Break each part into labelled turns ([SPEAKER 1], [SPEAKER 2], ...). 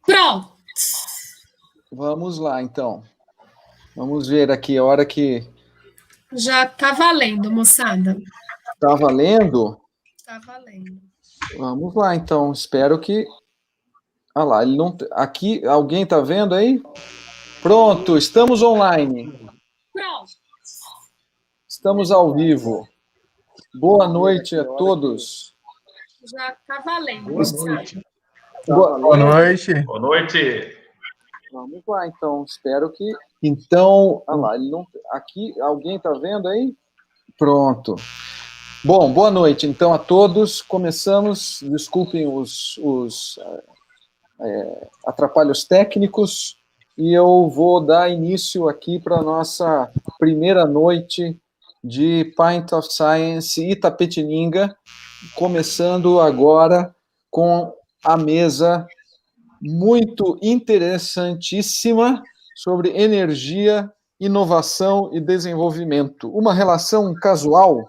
[SPEAKER 1] Pronto.
[SPEAKER 2] Vamos lá, então. Vamos ver aqui a hora que...
[SPEAKER 1] Já está valendo, moçada.
[SPEAKER 2] Está valendo?
[SPEAKER 1] Está valendo.
[SPEAKER 2] Vamos lá, então. Espero que... Ah lá, ele não... Aqui, alguém está vendo aí? Pronto, estamos online.
[SPEAKER 1] Pronto.
[SPEAKER 2] Estamos ao vivo. Boa noite a todos.
[SPEAKER 1] Já está valendo,
[SPEAKER 2] Boa
[SPEAKER 1] moçada.
[SPEAKER 2] Boa
[SPEAKER 3] noite.
[SPEAKER 4] Boa noite.
[SPEAKER 2] Vamos lá, então. Espero que... Então, ah lá, ele não... Aqui, alguém está vendo aí? Pronto. Bom, boa noite, então, a todos. Começamos, desculpem os atrapalhos técnicos, e eu vou dar início aqui para a nossa primeira noite de Pint of Science Itapetininga, começando agora com a mesa muito interessantíssima sobre energia, inovação e desenvolvimento. Uma relação casual.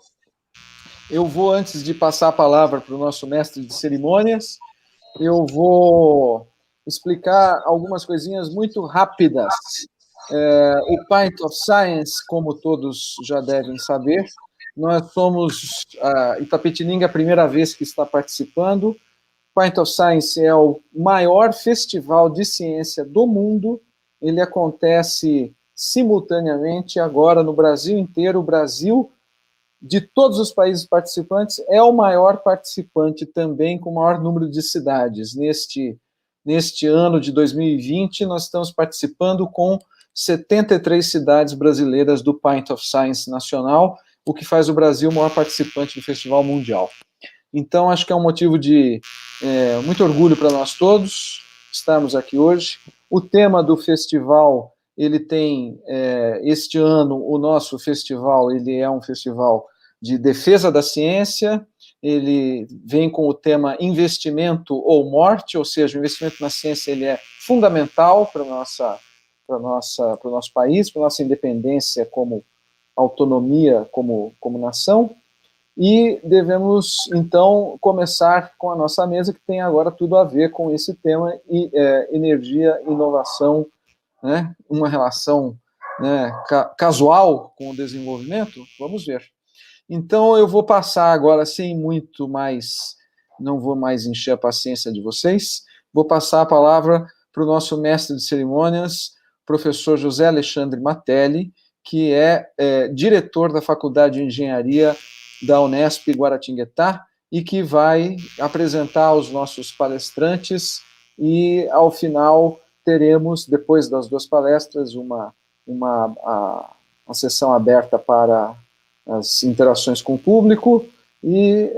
[SPEAKER 2] Eu vou, antes de passar a palavra para o nosso mestre de cerimônias, eu vou explicar algumas coisinhas muito rápidas. O Pint of Science, como todos já devem saber, nós somos a Itapetininga, a primeira vez que está participando. Pint of Science é o maior festival de ciência do mundo. Ele acontece simultaneamente agora no Brasil inteiro. O Brasil, de todos os países participantes, é o maior participante também, com o maior número de cidades. Neste ano de 2020, nós estamos participando com 73 cidades brasileiras do Pint of Science Nacional, o que faz o Brasil o maior participante do Festival Mundial. Então, acho que é um motivo de muito orgulho para nós todos estarmos aqui hoje. O tema do festival, ele tem, este ano, o nosso festival, ele é um festival de defesa da ciência, ele vem com o tema investimento ou morte, ou seja, o investimento na ciência ele é fundamental para o nosso país, para a nossa independência como autonomia, como nação. E devemos, então, começar com a nossa mesa, que tem agora tudo a ver com esse tema, energia, inovação, né? Uma relação, né, casual com o desenvolvimento. Vamos ver. Então, eu vou passar agora, sem muito mais, não vou mais encher a paciência de vocês, vou passar a palavra para o nosso mestre de cerimônias, professor José Alexandre Matelli, que é diretor da Faculdade de Engenharia da Unesp Guaratinguetá, e que vai apresentar os nossos palestrantes, e ao final teremos, depois das duas palestras, uma sessão aberta para as interações com o público e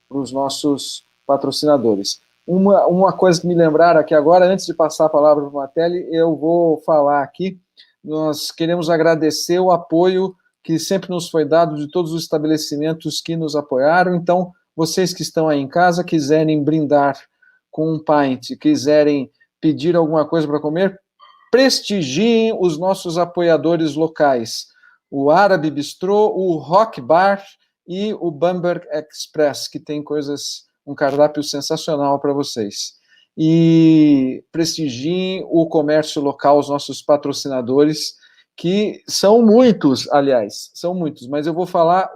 [SPEAKER 2] para os nossos patrocinadores. Uma coisa que me lembraram aqui agora, antes de passar a palavra para o Matelli, eu vou falar aqui, nós queremos agradecer o apoio que sempre nos foi dado de todos os estabelecimentos que nos apoiaram. Então, vocês que estão aí em casa, quiserem brindar com um pint, quiserem pedir alguma coisa para comer, prestigiem os nossos apoiadores locais. O Árabe Bistrô, o Rock Bar e o Bamberg Express, que tem um cardápio sensacional para vocês. E prestigiem o comércio local, os nossos patrocinadores, que são muitos, aliás, são muitos, mas eu vou falar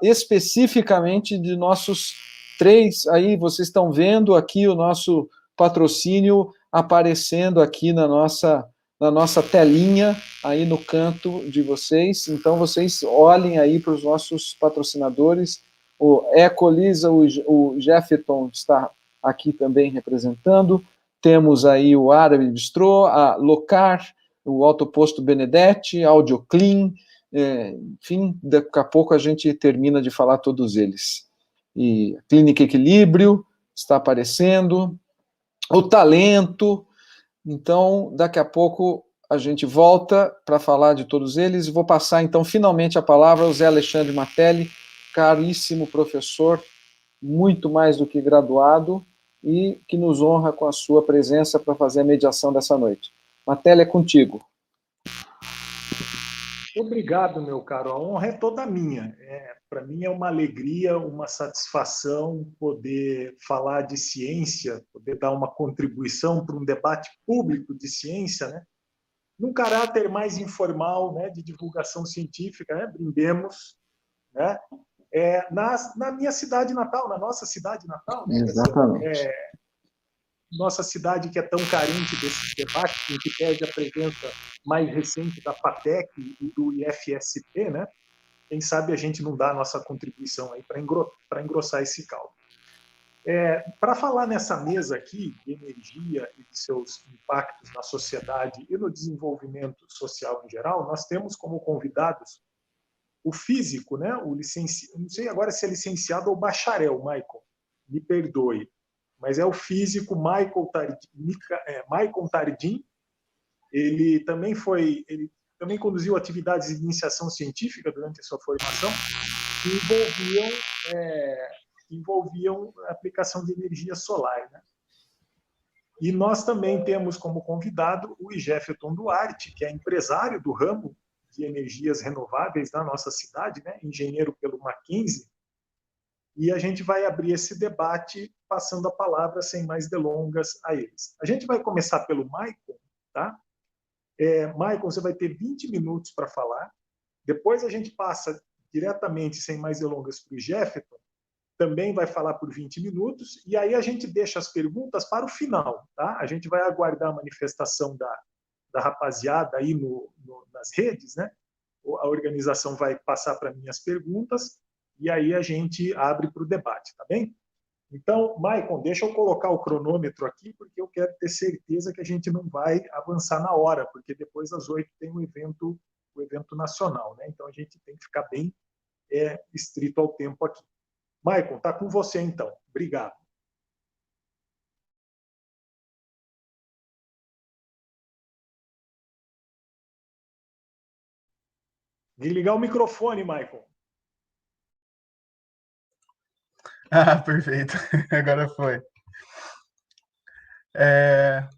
[SPEAKER 2] especificamente de nossos 3, aí vocês estão vendo aqui o nosso patrocínio aparecendo aqui na nossa telinha, aí no canto de vocês. Então, vocês olhem aí para os nossos patrocinadores. O Ecolisa, o Jeffeton está aqui também representando. Temos aí o Árabe Bistrô, a Locar, o Autoposto Benedetti, AudioClean, enfim, daqui a pouco a gente termina de falar todos eles. E a Clínica Equilíbrio está aparecendo, o Talento. Então, daqui a pouco a gente volta para falar de todos eles. Vou passar, então, finalmente a palavra ao Zé Alexandre Matelli, caríssimo professor, muito mais do que graduado, e que nos honra com a sua presença para fazer a mediação dessa noite. Matelli, é contigo.
[SPEAKER 3] Obrigado, meu caro. A honra é toda minha. Para mim é uma alegria, uma satisfação poder falar de ciência, poder dar uma contribuição para um debate público de ciência, né? Num caráter mais informal, né, de divulgação científica, né? Brindemos, né? Na minha cidade natal, na nossa cidade natal, né,
[SPEAKER 2] Exatamente.
[SPEAKER 3] nossa cidade que é tão carente desses debates, em que pede a presença mais recente da FATEC e do IFSP, né? Quem sabe a gente não dá a nossa contribuição aí para engrossar esse caldo. Para falar nessa mesa aqui de energia e de seus impactos na sociedade e no desenvolvimento social em geral, nós temos como convidados o físico, né? Não sei agora se é licenciado ou bacharel, Michael, me perdoe, mas é o físico Michael Tardim. Ele também conduziu atividades de iniciação científica durante a sua formação que envolviam a aplicação de energia solar, né? E nós também temos como convidado o Jefferson Duarte, que é empresário do ramo de energias renováveis na nossa cidade, né? Engenheiro pelo Mackenzie. E a gente vai abrir esse debate passando a palavra, sem mais delongas, a eles. A gente vai começar pelo Michael, tá? Michael, você vai ter 20 minutos para falar. Depois a gente passa diretamente, sem mais delongas, para o Jefferson, também vai falar por 20 minutos, e aí a gente deixa as perguntas para o final, tá? A gente vai aguardar a manifestação da rapaziada aí nas redes, né? A organização vai passar para mim as perguntas, e aí a gente abre para o debate, tá bem? Então, Maicon, deixa eu colocar o cronômetro aqui, porque eu quero ter certeza que a gente não vai avançar na hora, porque depois das 8 tem o evento nacional, né? Então a gente tem que ficar bem estrito ao tempo aqui. Maicon, está com você então. Obrigado. Desligar o microfone, Maicon.
[SPEAKER 4] Perfeito. Agora foi.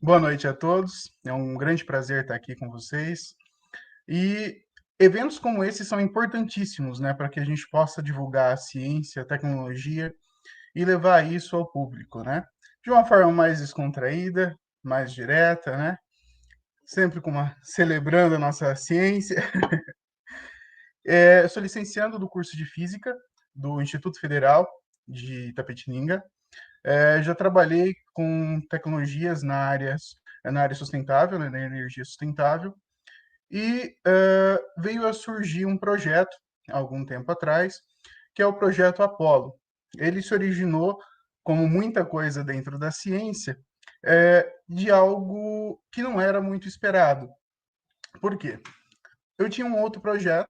[SPEAKER 4] Boa noite a todos. É um grande prazer estar aqui com vocês. E eventos como esse são importantíssimos, né, para que a gente possa divulgar a ciência, a tecnologia e levar isso ao público, né? De uma forma mais descontraída, mais direta, né? Sempre celebrando a nossa ciência. Eu sou licenciado do curso de Física do Instituto Federal de Itapetininga. Já trabalhei com tecnologias na área sustentável, né, na energia sustentável, e veio a surgir um projeto, há algum tempo atrás, que é o projeto Apollo. Ele se originou, como muita coisa dentro da ciência, de algo que não era muito esperado. Por quê? Eu tinha um outro projeto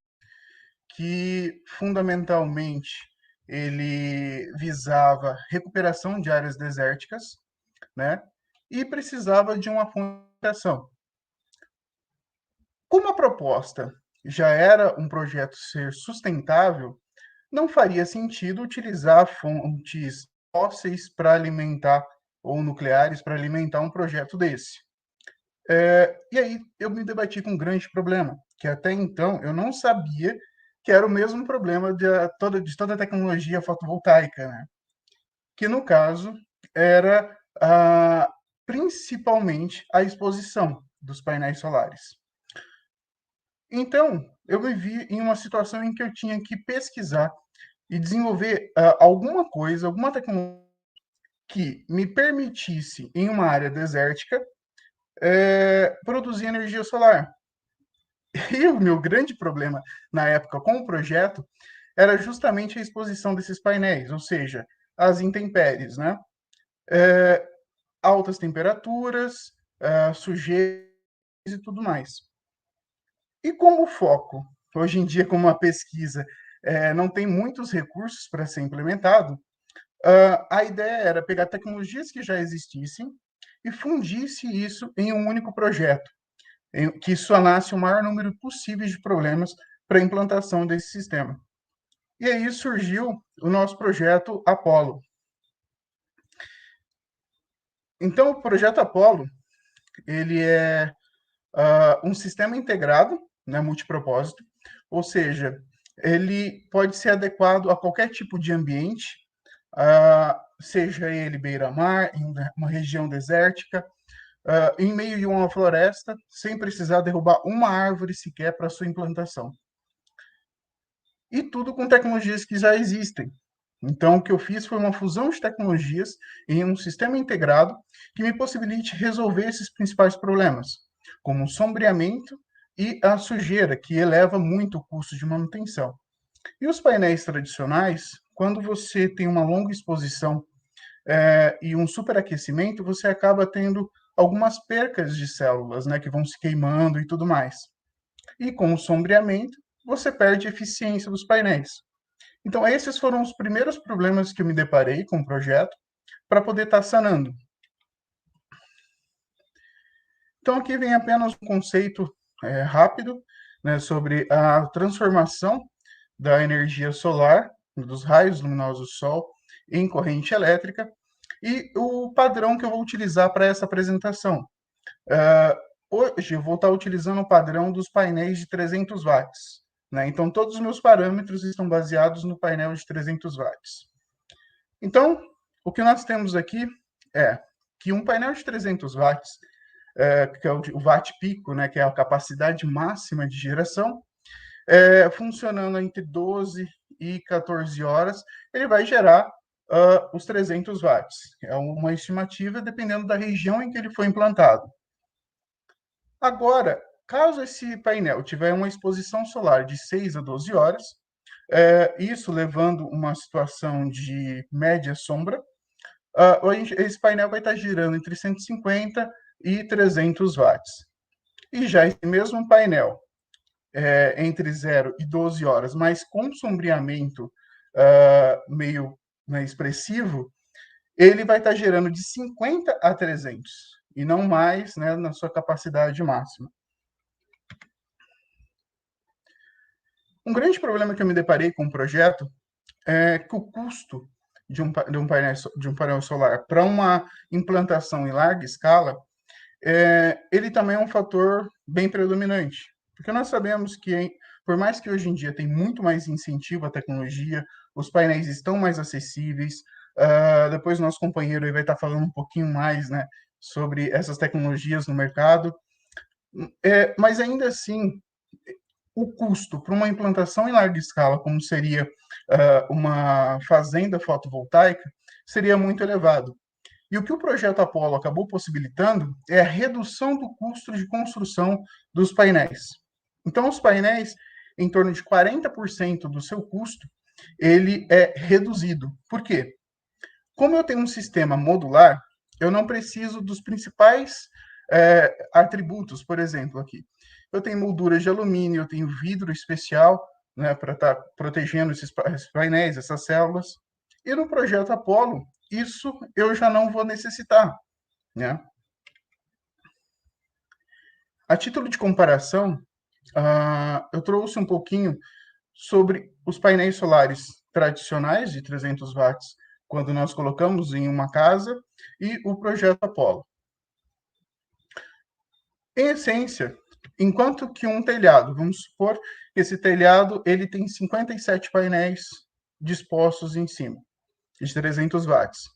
[SPEAKER 4] que, fundamentalmente, ele visava recuperação de áreas desérticas, né? E precisava de uma fundação. Como a proposta já era um projeto ser sustentável, não faria sentido utilizar fontes fósseis para alimentar, ou nucleares para alimentar um projeto desse. E aí eu me debati com um grande problema, que até então eu não sabia que era o mesmo problema de toda a tecnologia fotovoltaica, né? Que no caso era principalmente a exposição dos painéis solares. Então, eu me vi em uma situação em que eu tinha que pesquisar e desenvolver alguma coisa, alguma tecnologia que me permitisse, em uma área desértica, produzir energia solar. E o meu grande problema na época com o projeto era justamente a exposição desses painéis, ou seja, as intempéries, né? Altas temperaturas, sujeiras e tudo mais. E como o foco, hoje em dia, como a pesquisa não tem muitos recursos para ser implementado, a ideia era pegar tecnologias que já existissem e fundisse isso em um único projeto, que sanasse o maior número possível de problemas para a implantação desse sistema. E aí surgiu o nosso projeto Apollo. Então, o projeto Apollo, ele é um sistema integrado, né, multipropósito, ou seja, ele pode ser adequado a qualquer tipo de ambiente, seja ele beira-mar, em uma região desértica, em meio de uma floresta, sem precisar derrubar uma árvore sequer para sua implantação. E tudo com tecnologias que já existem. Então, o que eu fiz foi uma fusão de tecnologias em um sistema integrado que me possibilite resolver esses principais problemas, como o sombreamento e a sujeira, que eleva muito o custo de manutenção. E os painéis tradicionais, quando você tem uma longa exposição e um superaquecimento, você acaba tendo algumas percas de células, né, que vão se queimando e tudo mais. E com o sombreamento, você perde a eficiência dos painéis. Então, esses foram os primeiros problemas que eu me deparei com o projeto para poder estar sanando. Então, aqui vem apenas um conceito rápido, né, sobre a transformação da energia solar, dos raios luminosos do Sol, em corrente elétrica, e o padrão que eu vou utilizar para essa apresentação. Hoje, eu vou estar utilizando o padrão dos painéis de 300 watts. Né? Então, todos os meus parâmetros estão baseados no painel de 300 watts. Então, o que nós temos aqui é que um painel de 300 watts, que é o watt pico, né, que é a capacidade máxima de geração, funcionando entre 12 e 14 horas, ele vai gerar os 300 watts. É uma estimativa dependendo da região em que ele foi implantado. Agora, caso esse painel tiver uma exposição solar de 6 a 12 horas, isso levando uma situação de média sombra, esse painel vai estar girando entre 150 e 300 watts. E já esse mesmo painel, entre 0 e 12 horas, mas com sombreamento meio expressivo, ele vai estar gerando de 50 a 300, e não mais, né, na sua capacidade máxima. Um grande problema que eu me deparei com o projeto é que o custo de um painel solar para uma implantação em larga escala, ele também é um fator bem predominante. Porque nós sabemos que, por mais que hoje em dia tem muito mais incentivo à tecnologia, os painéis estão mais acessíveis, depois o nosso companheiro vai estar falando um pouquinho mais, né, sobre essas tecnologias no mercado, mas ainda assim, o custo para uma implantação em larga escala, como seria uma fazenda fotovoltaica, seria muito elevado. E o que o projeto Apollo acabou possibilitando é a redução do custo de construção dos painéis. Então, os painéis, em torno de 40% do seu custo, ele é reduzido. Por quê? Como eu tenho um sistema modular, eu não preciso dos principais atributos, por exemplo, aqui. Eu tenho molduras de alumínio, eu tenho vidro especial, né, para estar protegendo esses painéis, essas células. E no projeto Apollo, isso eu já não vou necessitar, né? A título de comparação, eu trouxe um pouquinho sobre os painéis solares tradicionais de 300 watts, quando nós colocamos em uma casa, e o projeto Apollo. Em essência, enquanto que um telhado, vamos supor que esse telhado ele tem 57 painéis dispostos em cima, de 300 watts.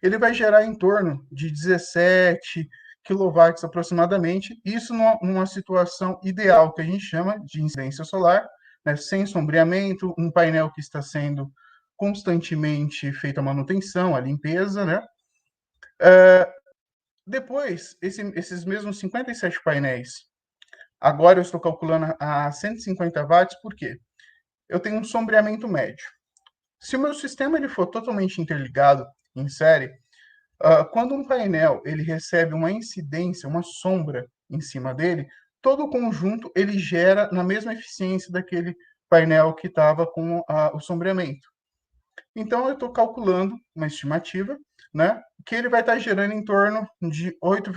[SPEAKER 4] Ele vai gerar em torno de 17 quilowatts aproximadamente, isso numa situação ideal, que a gente chama de incidência solar, né, sem sombreamento, um painel que está sendo constantemente feita a manutenção, a limpeza, né? Depois, esses mesmos 57 painéis, agora eu estou calculando a 150 watts, por quê? Eu tenho um sombreamento médio. Se o meu sistema ele for totalmente interligado em série, quando um painel ele recebe uma incidência, uma sombra em cima dele, todo o conjunto ele gera na mesma eficiência daquele painel que estava com o sombreamento. Então, eu estou calculando uma estimativa, né, que ele vai estar gerando em torno de 8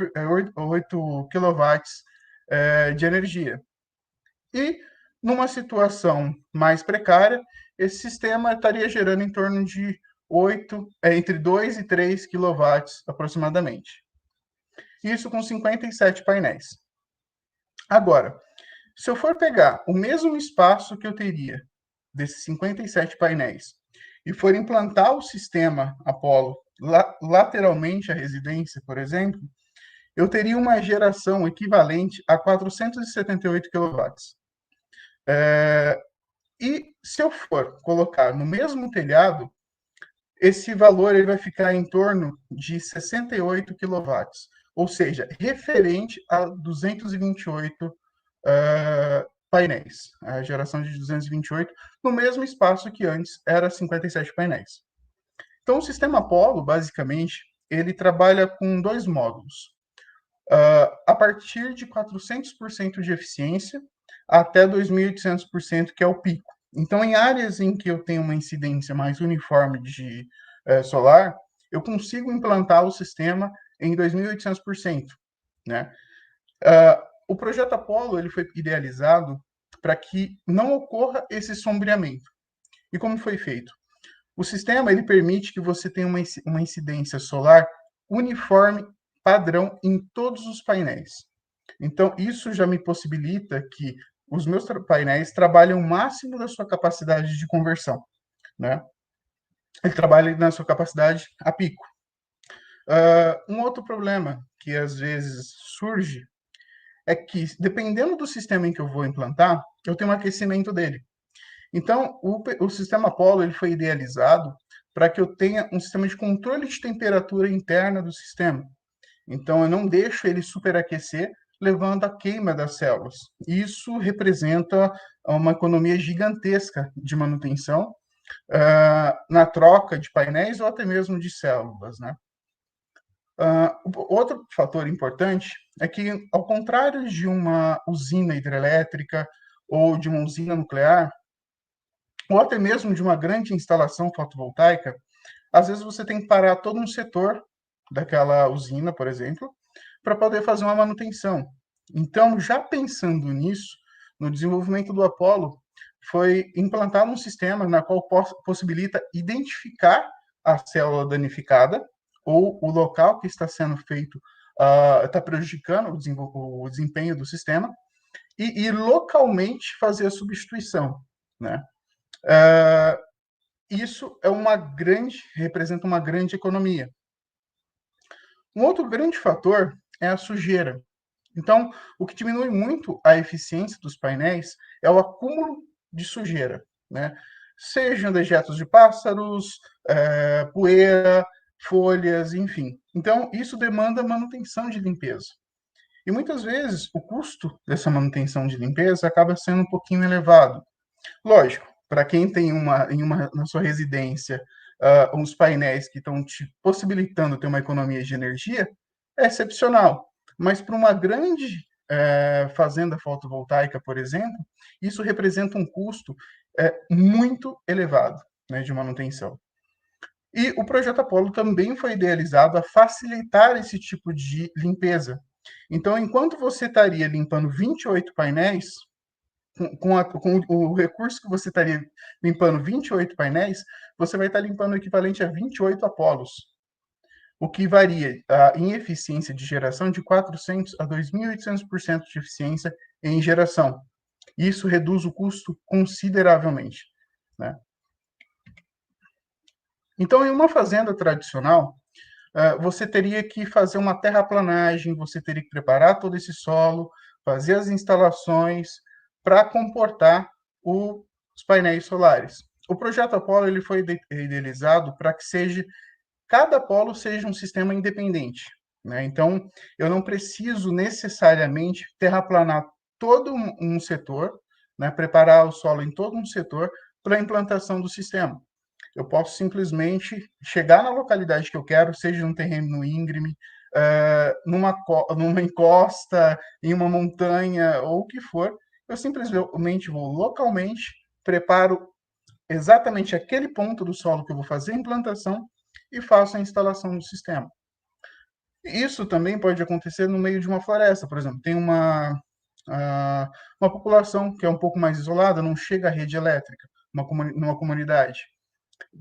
[SPEAKER 4] quilowatts de energia. E, numa situação mais precária, esse sistema estaria gerando em torno de entre 2 e 3 quilowatts aproximadamente. Isso com 57 painéis. Agora, Se eu for pegar o mesmo espaço que eu teria desses 57 painéis e for implantar o sistema Apollo lateralmente à residência, por exemplo, eu teria uma geração equivalente a 478 kW. E se eu for colocar no mesmo telhado, esse valor ele vai ficar em torno de 68 kW, ou seja, referente a 228 painéis, a geração de 228, no mesmo espaço que antes era 57 painéis. Então, o sistema Apollo, basicamente, ele trabalha com dois módulos. A partir de 400% de eficiência até 2.800%, que é o pico. Então, em áreas em que eu tenho uma incidência mais uniforme de solar, eu consigo implantar o sistema em 2.800%, né? O projeto Apollo ele foi idealizado para que não ocorra esse sombreamento. E como foi feito? O sistema ele permite que você tenha uma incidência solar uniforme, padrão, em todos os painéis. Então, isso já me possibilita que os meus painéis trabalhem o máximo da sua capacidade de conversão, né? Ele trabalha na sua capacidade a pico. Um outro problema que às vezes surge é que, dependendo do sistema em que eu vou implantar, eu tenho um aquecimento dele. Então, o sistema Apollo ele foi idealizado para que eu tenha um sistema de controle de temperatura interna do sistema. Então, eu não deixo ele superaquecer, levando à queima das células. Isso representa uma economia gigantesca de manutenção na troca de painéis ou até mesmo de células, né? Outro fator importante é que, ao contrário de uma usina hidrelétrica ou de uma usina nuclear, ou até mesmo de uma grande instalação fotovoltaica, às vezes você tem que parar todo um setor daquela usina, por exemplo, para poder fazer uma manutenção. Então, já pensando nisso, no desenvolvimento do Apollo, foi implantado um sistema na qual possibilita identificar a célula danificada ou o local que está sendo feito, está prejudicando o desempenho do sistema, e localmente fazer a substituição, né? Isso representa uma grande economia. Um outro grande fator é a sujeira. Então, o que diminui muito a eficiência dos painéis é o acúmulo de sujeira, né? Sejam dejetos de pássaros, poeira, folhas, enfim. Então, isso demanda manutenção de limpeza. E muitas vezes o custo dessa manutenção de limpeza acaba sendo um pouquinho elevado. Lógico, para quem tem na sua residência uns painéis que estão te possibilitando ter uma economia de energia, é excepcional. Mas para uma grande fazenda fotovoltaica, por exemplo, isso representa um custo muito elevado, né, de manutenção. E o projeto Apollo também foi idealizado a facilitar esse tipo de limpeza. Então, enquanto você estaria limpando 28 painéis, com o recurso que você estaria limpando 28 painéis, você vai estar limpando o equivalente a 28 Apolos, o que varia em eficiência de geração de 400% a 2.800% de eficiência em geração. Isso reduz o custo consideravelmente, né? Então, em uma fazenda tradicional, você teria que fazer uma terraplanagem, você teria que preparar todo esse solo, fazer as instalações para comportar os painéis solares. O projeto Apollo ele foi idealizado para que cada polo seja um sistema independente, né? Então, eu não preciso necessariamente terraplanar todo um setor, né? Preparar o solo em todo um setor para a implantação do sistema. Eu posso simplesmente chegar na localidade que eu quero, seja num terreno íngreme, numa encosta, em uma montanha, ou o que for, eu simplesmente vou localmente, preparo exatamente aquele ponto do solo que eu vou fazer a implantação e faço a instalação do sistema. Isso também pode acontecer no meio de uma floresta, por exemplo. Tem uma população que é um pouco mais isolada, não chega à rede elétrica, numa comunidade,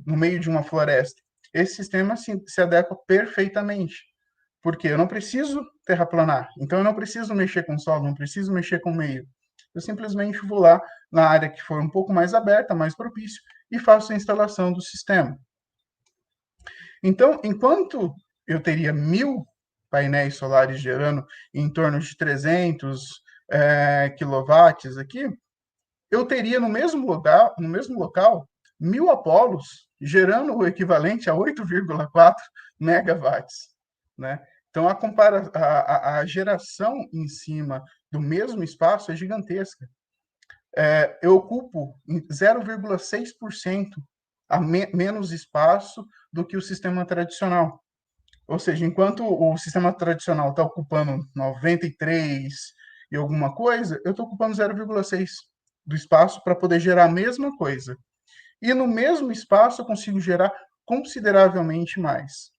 [SPEAKER 4] no meio de uma floresta. Esse sistema se adequa perfeitamente, porque eu não preciso terraplanar, então eu não preciso mexer com o solo, não preciso mexer com o meio. Eu simplesmente vou lá na área que for um pouco mais aberta, mais propício, e faço a instalação do sistema. Então, enquanto eu teria 1.000 painéis solares gerando em torno de 300 quilowatts aqui, eu teria no mesmo local 1.000 Apolos gerando o equivalente a 8,4 megawatts, né? Então, a geração em cima do mesmo espaço é gigantesca. Eu ocupo 0,6% a menos espaço do que o sistema tradicional. Ou seja, enquanto o sistema tradicional está ocupando 93 e alguma coisa, eu estou ocupando 0,6 do espaço para poder gerar a mesma coisa. E no mesmo espaço eu consigo gerar consideravelmente mais.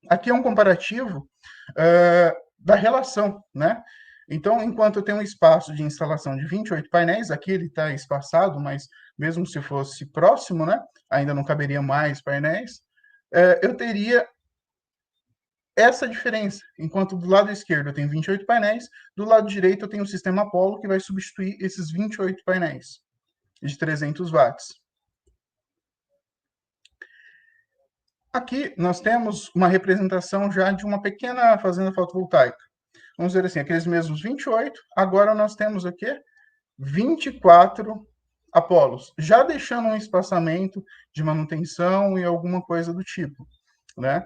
[SPEAKER 4] Aqui é um comparativo da relação, né? Então, enquanto eu tenho um espaço de instalação de 28 painéis, aqui ele está espaçado, mas mesmo se fosse próximo, né, ainda não caberia mais painéis, eu teria essa diferença. Enquanto do lado esquerdo eu tenho 28 painéis, do lado direito eu tenho o sistema Apollo, que vai substituir esses 28 painéis de 300 watts. Aqui nós temos uma representação já de uma pequena fazenda fotovoltaica. Vamos dizer assim, aqueles mesmos 28, agora nós temos o quê? 24 Apolos, já deixando um espaçamento de manutenção e alguma coisa do tipo, né?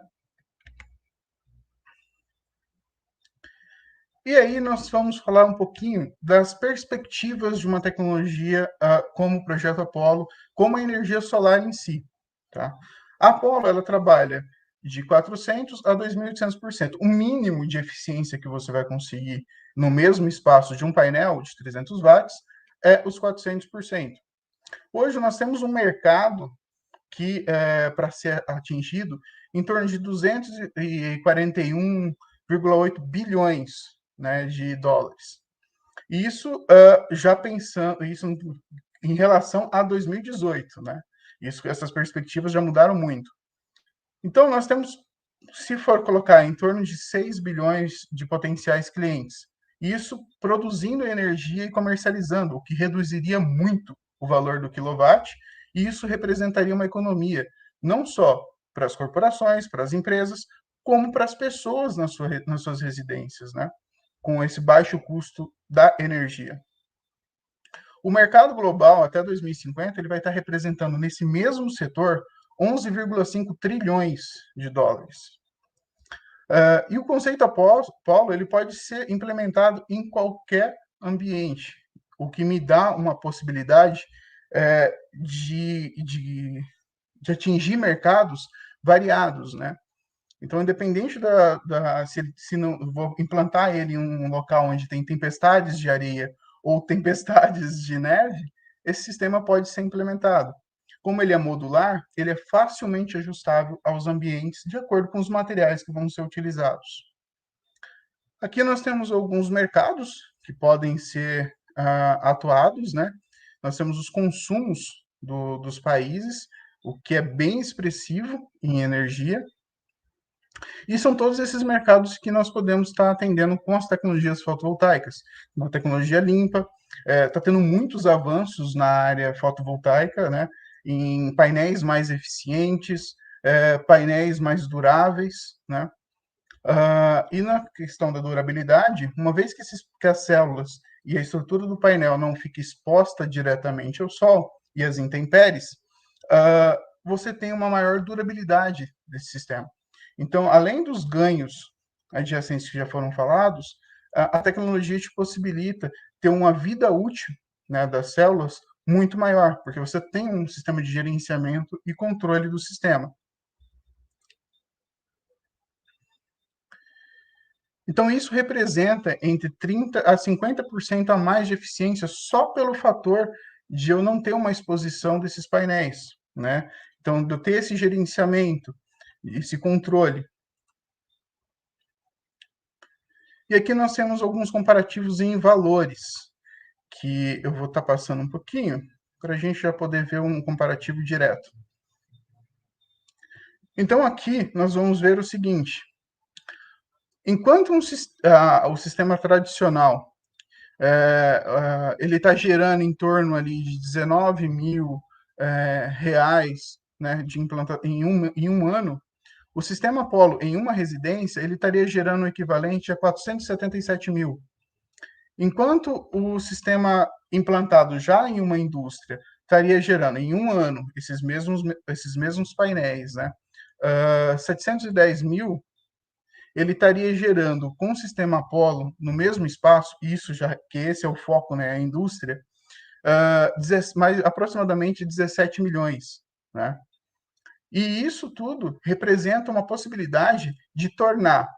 [SPEAKER 4] E aí nós vamos falar um pouquinho das perspectivas de uma tecnologia como o Projeto Apollo, como a energia solar em si, tá? A Apollo, ela trabalha de 400% a 2.800%. O mínimo de eficiência que você vai conseguir no mesmo espaço de um painel de 300 watts é os 400%. Hoje nós temos um mercado que, para ser atingido, em torno de 241,8 bilhões, né, de dólares. Isso já pensando, isso em relação a 2018, né? Essas perspectivas já mudaram muito. Então, nós temos, se for colocar em torno de 6 bilhões de potenciais clientes, isso produzindo energia e comercializando, o que reduziria muito o valor do quilowatt, e isso representaria uma economia, não só para as corporações, para as empresas, como para as pessoas nas suas residências, né? Com esse baixo custo da energia. O mercado global, até 2050, ele vai estar representando nesse mesmo setor 11,5 trilhões de dólares. E o conceito Apollo ele pode ser implementado em qualquer ambiente, o que me dá uma possibilidade de atingir mercados variados, né? Então, independente se não vou implantar ele em um local onde tem tempestades de areia ou tempestades de neve, esse sistema pode ser implementado. Como ele é modular, ele é facilmente ajustável aos ambientes de acordo com os materiais que vão ser utilizados. Aqui nós temos alguns mercados que podem ser atuados, né? Nós temos os consumos dos países, o que é bem expressivo em energia. E são todos esses mercados que nós podemos estar atendendo com as tecnologias fotovoltaicas. Uma tecnologia limpa, está tendo muitos avanços na área fotovoltaica, né? Em painéis mais eficientes, painéis mais duráveis, né? E na questão da durabilidade, uma vez que as células e a estrutura do painel não fica exposta diretamente ao sol e às intempéries, você tem uma maior durabilidade desse sistema. Então, além dos ganhos adjacentes que já foram falados, a tecnologia te possibilita ter uma vida útil, né, das células muito maior, porque você tem um sistema de gerenciamento e controle do sistema. Então, isso representa entre 30% a 50% a mais de eficiência só pelo fator de eu não ter uma exposição desses painéis, né? Então, de eu ter esse gerenciamento, esse controle. E aqui nós temos alguns comparativos em valores, que eu vou estar passando um pouquinho, para a gente já poder ver um comparativo direto. Então, aqui nós vamos ver o seguinte. Enquanto o sistema tradicional ele está gerando em torno ali de 19 mil reais, né, em um ano. O sistema Apollo, em uma residência, ele estaria gerando o equivalente a 477 mil. Enquanto o sistema implantado já em uma indústria estaria gerando, em um ano, esses mesmos painéis, né, 710 mil, ele estaria gerando, com o sistema Apollo, no mesmo espaço, isso já que esse é o foco, né, a indústria, aproximadamente 17 milhões, né? E isso tudo representa uma possibilidade de tornar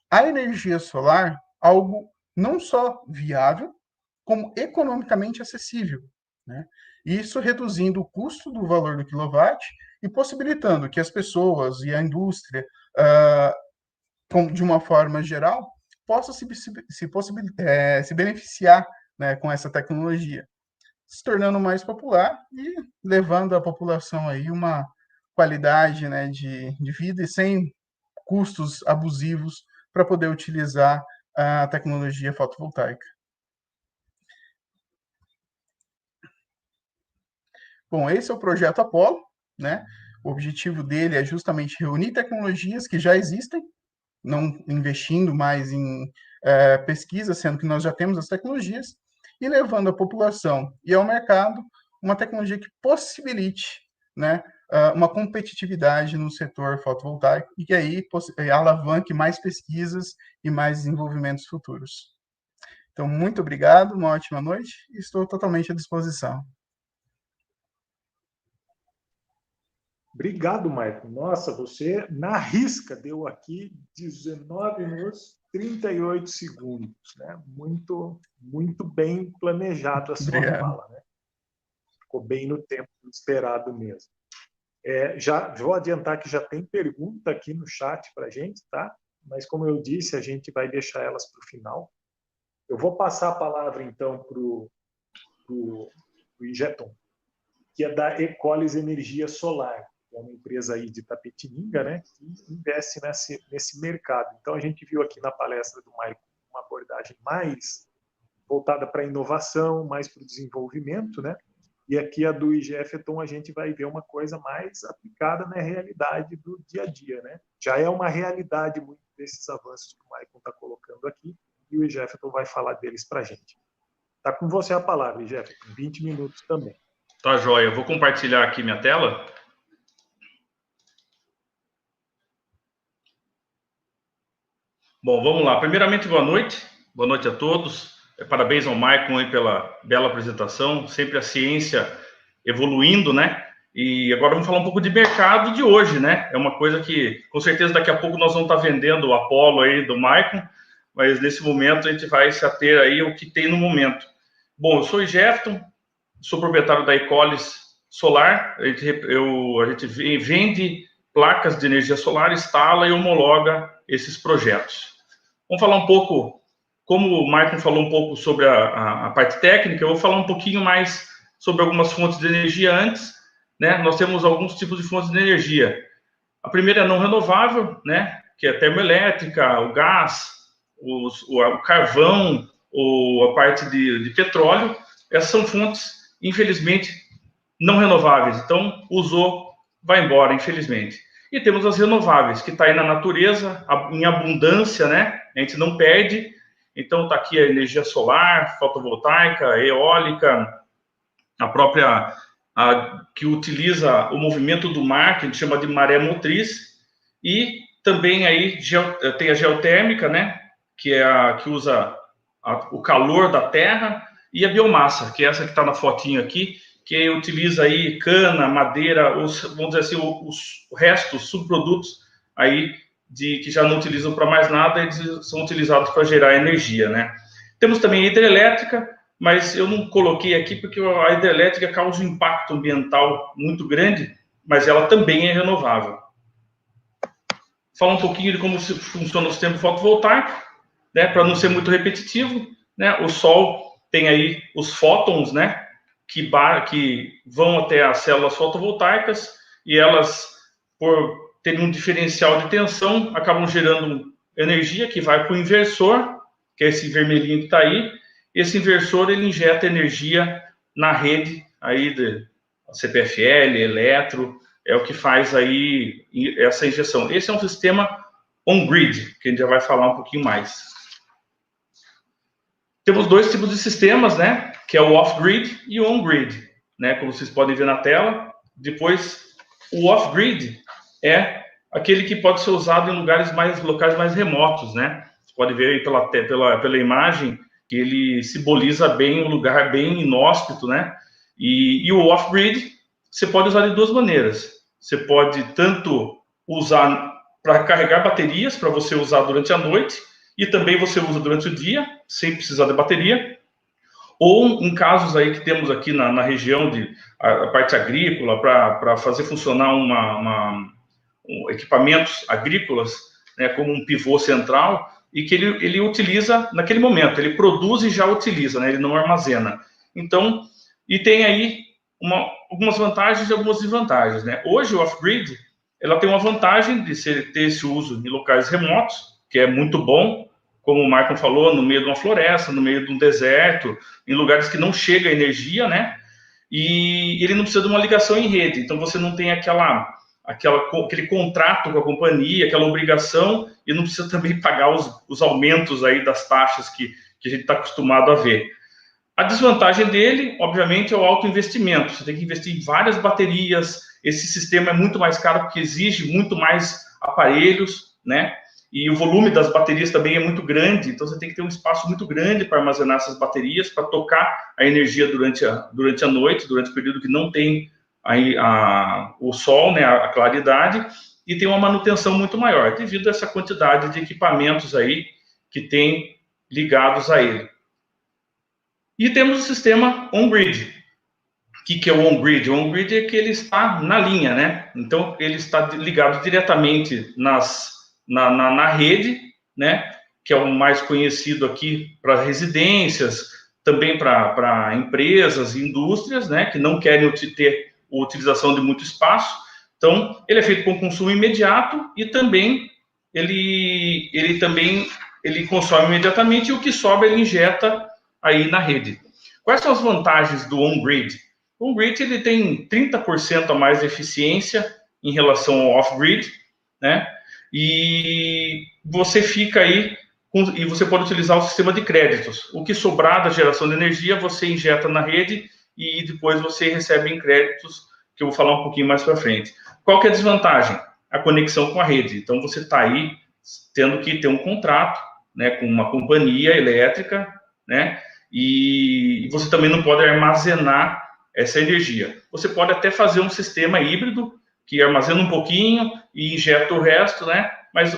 [SPEAKER 4] a energia solar algo não só viável, como economicamente acessível, né? Isso reduzindo o custo do valor do quilowatt e possibilitando que as pessoas e a indústria, de uma forma geral, possam se beneficiar, né, com essa tecnologia, se tornando mais popular e levando à população aí uma qualidade, né, de vida e sem custos abusivos para poder utilizar a tecnologia fotovoltaica. Bom, esse é o projeto Apollo, né? O objetivo dele é justamente reunir tecnologias que já existem, não investindo mais em pesquisa, sendo que nós já temos as tecnologias, e levando à população e ao mercado uma tecnologia que possibilite, né, uma competitividade no setor fotovoltaico e que aí alavanque mais pesquisas e mais desenvolvimentos futuros. Então, muito obrigado, uma ótima noite e estou totalmente à disposição.
[SPEAKER 3] Obrigado, Maicon. Nossa, você na risca deu aqui 19 minutos 38 segundos, né? Muito, muito bem planejado a sua fala, né? Ficou bem no tempo esperado mesmo. Já vou adiantar que já tem pergunta aqui no chat para a gente, tá? Mas como eu disse, a gente vai deixar elas para o final. Eu vou passar a palavra então para o Ijeton, que é da Ecolis Energia Solar. É uma empresa aí de Itapetininga, né, que investe nesse mercado. Então, a gente viu aqui na palestra do Maicon uma abordagem mais voltada para a inovação, mais para o desenvolvimento, né? E aqui a do IGF-ETON a gente vai ver uma coisa mais aplicada na realidade do dia a dia, né? Já é uma realidade muito desses avanços que o Maicon está colocando aqui e o IGF-ETON vai falar deles para a gente. Está com você a palavra, IGF-ETON, 20 minutos também.
[SPEAKER 5] Tá, joia. Eu vou compartilhar aqui minha tela. Bom, vamos lá. Primeiramente, boa noite. Boa noite a todos. Parabéns ao Maicon aí pela bela apresentação. Sempre a ciência evoluindo, né? E agora vamos falar um pouco de mercado de hoje, né? É uma coisa que, com certeza, daqui a pouco nós vamos estar vendendo o Apollo aí do Maicon, mas nesse momento a gente vai se ater aí ao que tem no momento. Bom, eu sou o Jefferson, sou proprietário da Ecolis Solar. A gente vende placas de energia solar, instala e homologa esses projetos. Vamos falar um pouco, como o Maicon falou um pouco sobre a parte técnica, eu vou falar um pouquinho mais sobre algumas fontes de energia antes, né? Nós temos alguns tipos de fontes de energia. A primeira é não renovável, né? Que é a termoelétrica, o gás, o carvão, ou a parte de petróleo. Essas são fontes, infelizmente, não renováveis. Então, usou, vai embora, infelizmente. E temos as renováveis, que está aí na natureza, em abundância, né? A gente não perde. Então, está aqui a energia solar, fotovoltaica, eólica, a própria que utiliza o movimento do mar, que a gente chama de maré motriz, e também aí tem a geotérmica, né? Que é a que usa o calor da terra, e a biomassa, que é essa que está na fotinho aqui, que utiliza aí cana, madeira, vamos dizer assim, os restos, subprodutos aí que já não utilizam para mais nada, eles são utilizados para gerar energia, né? Temos também a hidrelétrica, mas eu não coloquei aqui porque a hidrelétrica causa um impacto ambiental muito grande, mas ela também é renovável. Falar um pouquinho de como funciona o sistema fotovoltaico, né? Para não ser muito repetitivo, né? O Sol tem aí os fótons, né? Que vão até as células fotovoltaicas e elas, por terem um diferencial de tensão, acabam gerando energia que vai para o inversor, que é esse vermelhinho que está aí, esse inversor ele injeta energia na rede aí de CPFL, Eletro, é o que faz aí essa injeção. Esse é um sistema on-grid, que a gente já vai falar um pouquinho mais. Temos dois tipos de sistemas, né? Que é o off-grid e o on-grid, né? Como vocês podem ver na tela. Depois, o off-grid é aquele que pode ser usado em locais mais remotos, né? Você pode ver aí pela imagem que ele simboliza bem um lugar bem inóspito, né? E o off-grid você pode usar de duas maneiras. Você pode tanto usar para carregar baterias para você usar durante a noite e também você usa durante o dia sem precisar de bateria. Ou em casos aí que temos aqui na região a parte agrícola para fazer funcionar equipamentos agrícolas, né, como um pivô central, e que ele utiliza naquele momento, ele produz e já utiliza, né, ele não armazena. Então, e tem aí algumas vantagens e algumas desvantagens, né? Hoje o off-grid, ela tem uma vantagem de ter esse uso em locais remotos, que é muito bom, como o Michael falou, no meio de uma floresta, no meio de um deserto, em lugares que não chega energia, né? E ele não precisa de uma ligação em rede, então você não tem aquele contrato com a companhia, aquela obrigação, e não precisa também pagar os aumentos aí das taxas que a gente está acostumado a ver. A desvantagem dele, obviamente, é o alto investimento. Você tem que investir em várias baterias, esse sistema é muito mais caro porque exige muito mais aparelhos, né? E o volume das baterias também é muito grande, então você tem que ter um espaço muito grande para armazenar essas baterias, para tocar a energia durante a noite, durante o período que não tem aí o sol, né, a claridade, e tem uma manutenção muito maior, devido a essa quantidade de equipamentos aí que tem ligados a ele. E temos o sistema on-grid. O que é o on-grid? O on-grid é que ele está na linha, né? Então, ele está ligado diretamente na rede, né? Que é o mais conhecido aqui para residências, também para empresas e indústrias, né? Que não querem ter a utilização de muito espaço. Então, ele é feito com consumo imediato e também ele consome imediatamente e o que sobra ele injeta aí na rede. Quais são as vantagens do on-grid? O on-grid ele tem 30% a mais de eficiência em relação ao off-grid, né? E você fica aí e você pode utilizar o sistema de créditos. O que sobrar da geração de energia você injeta na rede e depois você recebe em créditos, que eu vou falar um pouquinho mais para frente. Qual que é a desvantagem? A conexão com a rede. Então você está aí tendo que ter um contrato, né, com uma companhia elétrica, né? E você também não pode armazenar essa energia. Você pode até fazer um sistema híbrido que armazena um pouquinho e injeta o resto, né? Mas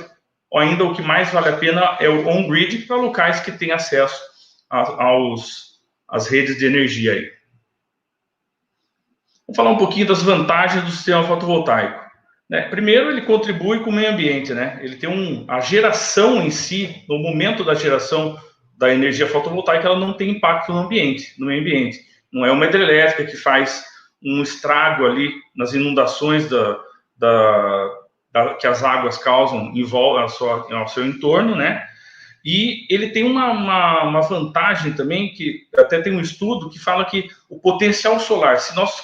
[SPEAKER 5] ainda o que mais vale a pena é o on-grid para locais que têm acesso às redes de energia aí. Vou falar um pouquinho das vantagens do sistema fotovoltaico. Né? Primeiro, ele contribui com o meio ambiente, né? Ele tem a geração em si, no momento da geração da energia fotovoltaica, ela não tem impacto no meio ambiente. Não é uma hidrelétrica que faz um estrago ali nas inundações que as águas causam ao seu entorno, né? E ele tem uma vantagem também, que até tem um estudo que fala que o potencial solar, se nós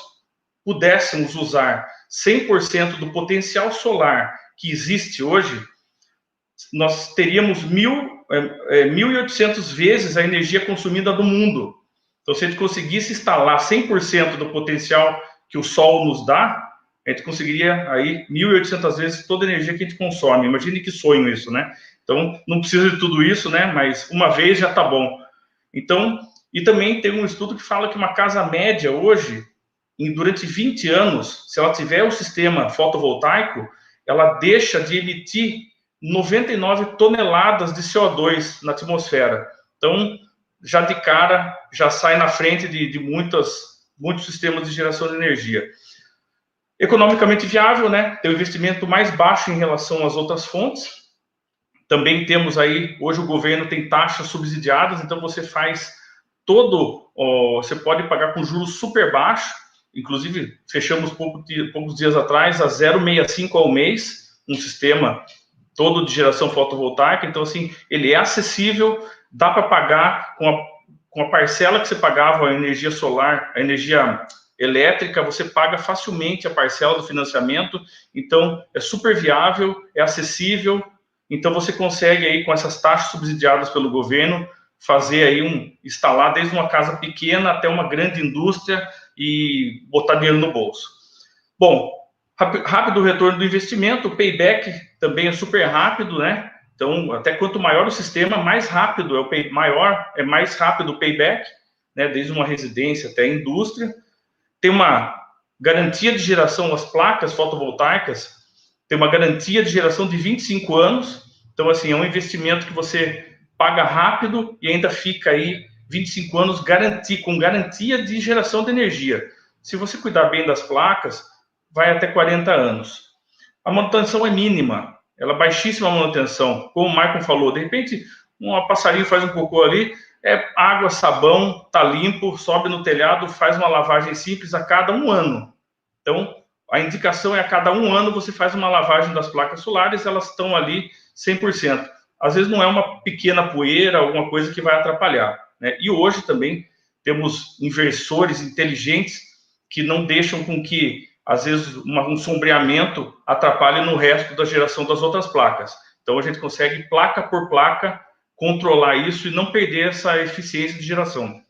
[SPEAKER 5] pudéssemos usar 100% do potencial solar que existe hoje, nós teríamos 1.800 vezes a energia consumida do mundo. Então, se a gente conseguisse instalar 100% do potencial que o Sol nos dá, a gente conseguiria aí 1.800 vezes toda a energia que a gente consome. Imagine que sonho isso, né? Então, não precisa de tudo isso, né? Mas uma vez já está bom. Então, e também tem um estudo que fala que uma casa média hoje, durante 20 anos, se ela tiver o sistema fotovoltaico, ela deixa de emitir 99 toneladas de CO2 na atmosfera. Então, já de cara, já sai na frente de muitos sistemas de geração de energia. Economicamente viável, né? Tem o investimento mais baixo em relação às outras fontes. Também temos aí, hoje o governo tem taxas subsidiadas, então você faz você pode pagar com juros super baixos. Inclusive, fechamos poucos dias atrás a 0,65 ao mês, um sistema todo de geração fotovoltaica. Então, assim, ele é acessível, dá para pagar com a parcela que você pagava a energia solar, a energia elétrica, você paga facilmente a parcela do financiamento, então é super viável, é acessível, então você consegue aí com essas taxas subsidiadas pelo governo fazer aí instalar desde uma casa pequena até uma grande indústria e botar dinheiro no bolso. Bom, rápido retorno do investimento, o payback também é super rápido, né? Então, até quanto maior o sistema, mais rápido é mais rápido o payback, né? Desde uma residência até a indústria. Tem uma garantia de geração, as placas fotovoltaicas, tem uma garantia de geração de 25 anos. Então, assim, é um investimento que você paga rápido e ainda fica aí 25 anos com garantia de geração de energia. Se você cuidar bem das placas, vai até 40 anos. A manutenção é mínima, ela é baixíssima manutenção. Como o Michael falou, de repente, um passarinho faz um cocô ali, é água, sabão, tá limpo, sobe no telhado, faz uma lavagem simples a cada 1 ano. Então, a indicação é a cada 1 ano você faz uma lavagem das placas solares, elas estão ali 100%. Às vezes não é uma pequena poeira, alguma coisa que vai atrapalhar, né? E hoje também temos inversores inteligentes que não deixam com que, às vezes, um sombreamento atrapalhe no resto da geração das outras placas. Então, a gente consegue, placa por placa, controlar isso e não perder essa eficiência de geração.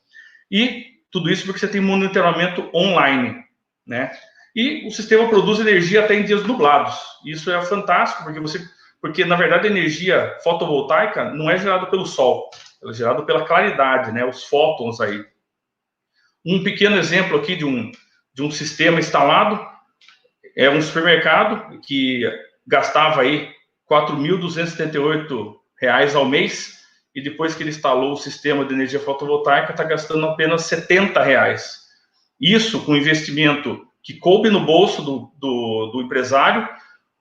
[SPEAKER 5] E tudo isso porque você tem monitoramento online, né? E o sistema produz energia até em dias nublados. Isso é fantástico, porque na verdade a energia fotovoltaica não é gerada pelo sol, ela é gerada pela claridade, né? Os fótons aí. Um pequeno exemplo aqui de um sistema instalado é um supermercado que gastava aí R$ 4.278 ao mês, e depois que ele instalou o sistema de energia fotovoltaica, está gastando apenas R$ 70. Isso com investimento que coube no bolso do empresário,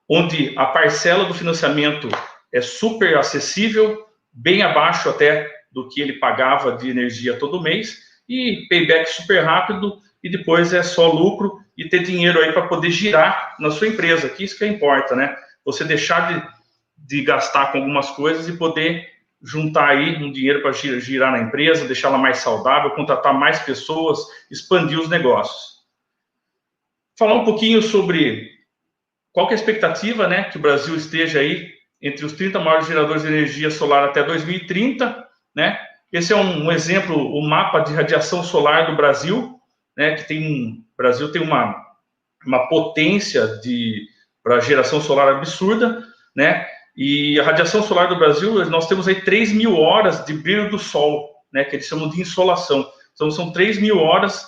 [SPEAKER 5] onde a parcela do financiamento é super acessível, bem abaixo até do que ele pagava de energia todo mês, e payback super rápido, e depois é só lucro e ter dinheiro aí para poder girar na sua empresa, que isso que importa, né? Você deixar de gastar com algumas coisas e poder juntar aí um dinheiro para girar na empresa, deixá-la mais saudável, contratar mais pessoas, expandir os negócios. Falar um pouquinho sobre qual que é a expectativa, né, que o Brasil esteja aí entre os 30 maiores geradores de energia solar até 2030, né? Esse é um exemplo, o mapa de radiação solar do Brasil, né, o Brasil tem uma potência para geração solar absurda, né? E a radiação solar do Brasil, nós temos aí 3.000 horas de brilho do sol, né, que eles chamam de insolação. Então, são 3.000 horas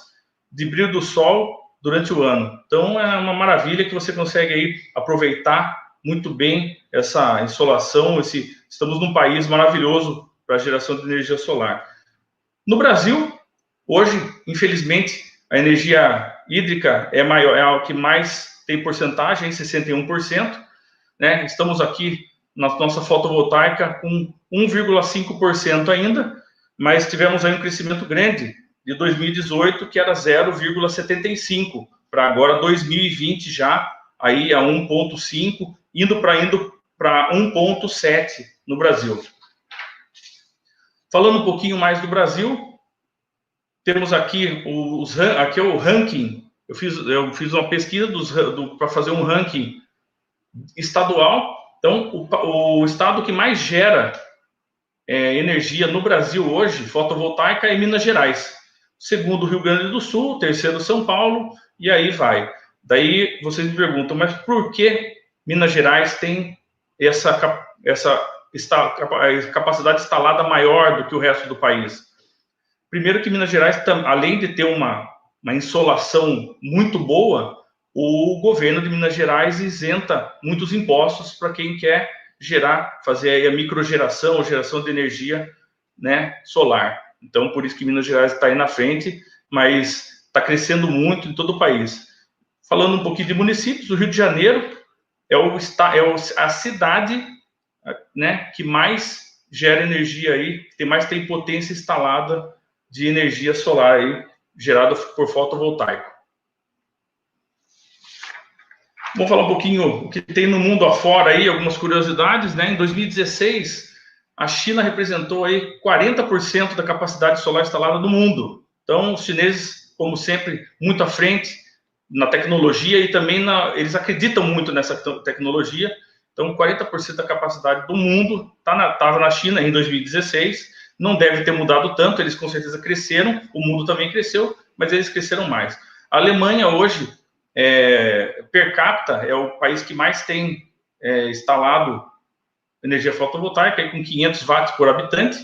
[SPEAKER 5] de brilho do sol durante o ano. Então, é uma maravilha que você consegue aí aproveitar muito bem essa insolação. Estamos num país maravilhoso para a geração de energia solar. No Brasil, hoje, infelizmente, a energia hídrica é a que mais tem porcentagem, 61%. Né? Estamos aqui na nossa fotovoltaica com 1,5% ainda, mas tivemos aí um crescimento grande de 2018, que era 0,75%, para agora 2020 já aí a 1,5%, indo para 1,7% no Brasil. Falando um pouquinho mais do Brasil, temos aqui aqui é o ranking. Eu fiz uma pesquisa para fazer um ranking estadual. Então, o estado que mais gera energia no Brasil hoje, fotovoltaica, é Minas Gerais. Segundo, Rio Grande do Sul. Terceiro, São Paulo. E aí vai. Daí vocês me perguntam, mas por que Minas Gerais tem essa capacidade instalada maior do que o resto do país? Primeiro que Minas Gerais, além de ter uma insolação muito boa, o governo de Minas Gerais isenta muitos impostos para quem quer fazer aí a microgeração ou geração de energia, né, solar. Então, por isso que Minas Gerais está aí na frente, mas está crescendo muito em todo o país. Falando um pouquinho de municípios, o Rio de Janeiro é a cidade, né, que mais gera energia aí, que tem potência instalada de energia solar aí, gerada por fotovoltaico. Vamos falar um pouquinho o que tem no mundo afora aí, algumas curiosidades, né? Em 2016, a China representou aí 40% da capacidade solar instalada no mundo. Então, os chineses, como sempre, muito à frente na tecnologia e também eles acreditam muito nessa tecnologia. Então, 40% da capacidade do mundo estava na China em 2016. Não deve ter mudado tanto, eles com certeza cresceram, o mundo também cresceu, mas eles cresceram mais. A Alemanha hoje, per capita, é o país que mais tem instalado energia fotovoltaica, com 500 watts por habitante.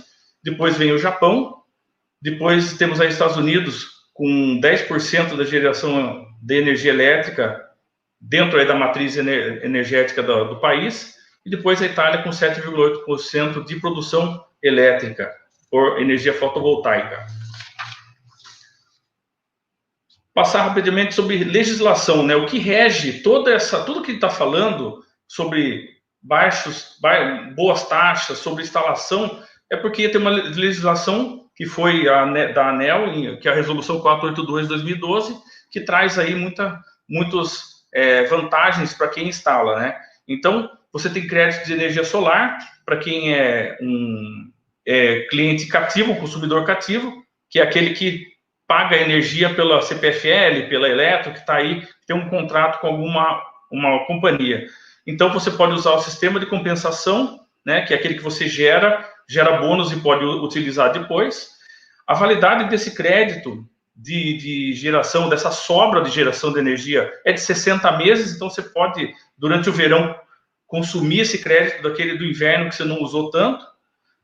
[SPEAKER 5] Depois vem o Japão. Depois temos aí os Estados Unidos, com 10% da geração de energia elétrica dentro aí da matriz energética do país. E depois a Itália, com 7,8% de produção elétrica por energia fotovoltaica. Passar rapidamente sobre legislação, né? O que rege tudo que ele está falando sobre boas taxas, sobre instalação, é porque tem uma legislação que foi da ANEEL, que é a Resolução 482/2012, que traz aí muitas vantagens para quem instala, né? Então, você tem crédito de energia solar para quem é um cliente cativo, um consumidor cativo, que é aquele que paga energia pela CPFL, pela Eletro, que está aí, tem um contrato com uma companhia. Então, você pode usar o sistema de compensação, né, que é aquele que você gera bônus e pode utilizar depois. A validade desse crédito de geração, dessa sobra de geração de energia, é de 60 meses, então você pode, durante o verão, consumir esse crédito do inverno que você não usou tanto,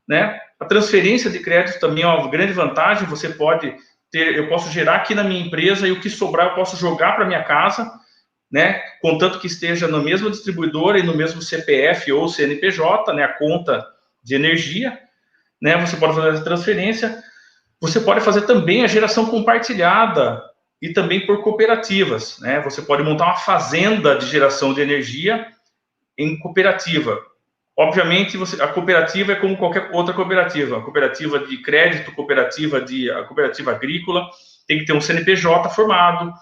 [SPEAKER 5] né? A transferência de crédito também é uma grande vantagem, você pode eu posso gerar aqui na minha empresa e o que sobrar eu posso jogar para minha casa, né? Contanto que esteja no mesmo distribuidor e no mesmo CPF ou CNPJ, né? A conta de energia, né? Você pode fazer a transferência. Você pode fazer também a geração compartilhada e também por cooperativas, né? Você pode montar uma fazenda de geração de energia em cooperativa. Obviamente, a cooperativa é como qualquer outra cooperativa. A cooperativa de crédito, a cooperativa agrícola, tem que ter um CNPJ formado,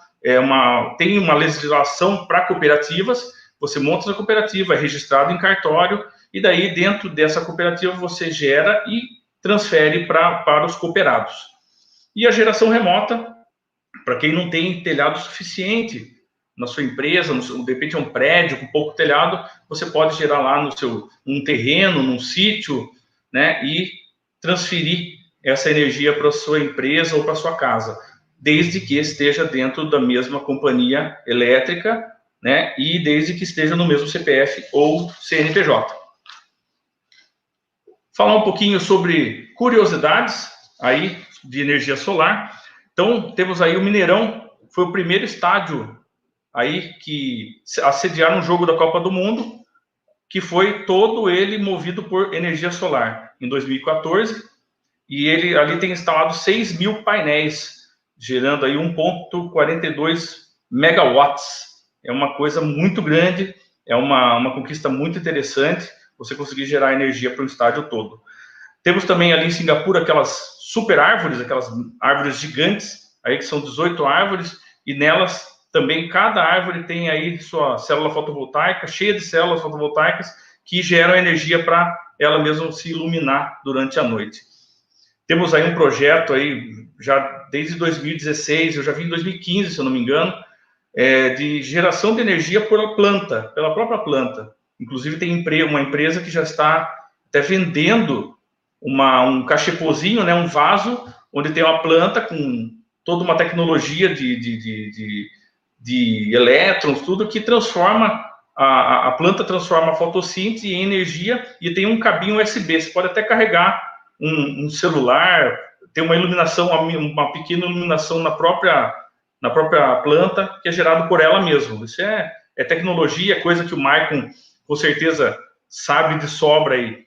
[SPEAKER 5] tem uma legislação para cooperativas, você monta a cooperativa, é registrado em cartório, e daí, dentro dessa cooperativa, você gera e transfere para os cooperados. E a geração remota, para quem não tem telhado suficiente na sua empresa, de repente é um prédio com pouco telhado, você pode gerar lá num terreno, num sítio, né, e transferir essa energia para a sua empresa ou para a sua casa, desde que esteja dentro da mesma companhia elétrica, né, e desde que esteja no mesmo CPF ou CNPJ. Falar um pouquinho sobre curiosidades aí de energia solar. Então, temos aí o Mineirão, foi o primeiro estádio aí que assediaram um jogo da Copa do Mundo, que foi todo ele movido por energia solar, em 2014, e ele ali tem instalado 6.000 painéis, gerando aí 1,42 megawatts. É uma coisa muito grande, é uma conquista muito interessante, você conseguir gerar energia para o estádio todo. Temos também ali em Singapura aquelas super árvores, aquelas árvores gigantes, aí que são 18 árvores, e nelas também cada árvore tem aí sua célula fotovoltaica, cheia de células fotovoltaicas, que geram energia para ela mesma se iluminar durante a noite. Temos aí um projeto aí, já desde 2016, eu já vi em 2015, se eu não me engano, de geração de energia pela própria planta. Inclusive tem uma empresa que já está até vendendo um cachepozinho, né, um vaso, onde tem uma planta com toda uma tecnologia de elétrons, tudo que transforma, a planta transforma a fotossíntese em energia e tem um cabinho USB. Você pode até carregar um celular, tem uma iluminação, uma pequena iluminação na própria planta, que é gerado por ela mesma. Isso é tecnologia, coisa que o Maicon, com certeza, sabe de sobra aí.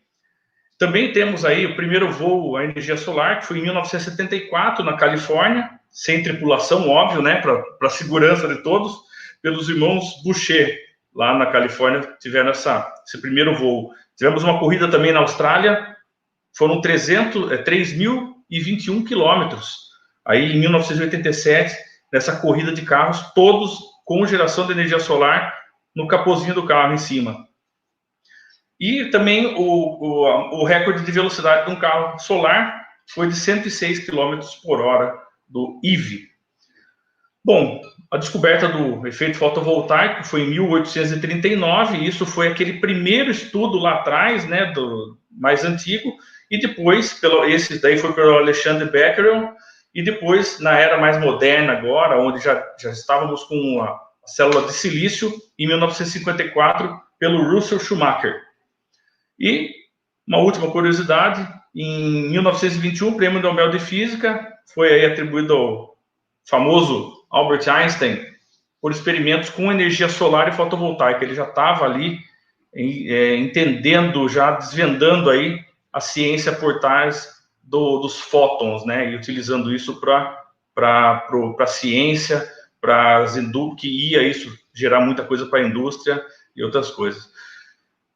[SPEAKER 5] Também temos aí o primeiro voo à energia solar, que foi em 1974, na Califórnia, sem tripulação, óbvio, né, para a segurança de todos, pelos irmãos Boucher, lá na Califórnia, tiveram esse primeiro voo. Tivemos uma corrida também na Austrália, foram 3.021 quilômetros, aí em 1987, nessa corrida de carros, todos com geração de energia solar no capozinho do carro em cima. E também o recorde de velocidade de um carro solar foi de 106 km por hora do EV. Bom, a descoberta do efeito fotovoltaico foi em 1839, e isso foi aquele primeiro estudo lá atrás, né, do mais antigo, e depois, esse daí foi pelo Alexandre Becquerel, e depois, na era mais moderna agora, onde já estávamos com a célula de silício, em 1954, pelo Russell Schumacher. E uma última curiosidade, em 1921, o Prêmio Nobel de Física foi aí atribuído ao famoso Albert Einstein por experimentos com energia solar e fotovoltaica. Ele já estava ali entendendo, já desvendando aí a ciência por trás dos fótons, né? E utilizando isso para a ciência, para as indústrias, que ia isso gerar muita coisa para a indústria e outras coisas.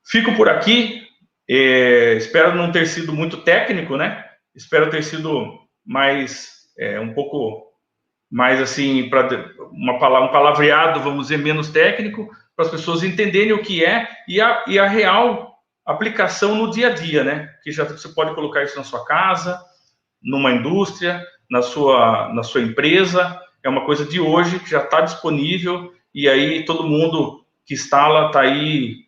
[SPEAKER 5] Fico por aqui. Espero não ter sido muito técnico, né? Espero ter sido mais um pouco mais assim, para um palavreado, vamos dizer, menos técnico, para as pessoas entenderem o que é e a real aplicação no dia a dia, né? Que já você pode colocar isso na sua casa, numa indústria, na sua empresa. É uma coisa de hoje que já está disponível, e aí todo mundo que instala está aí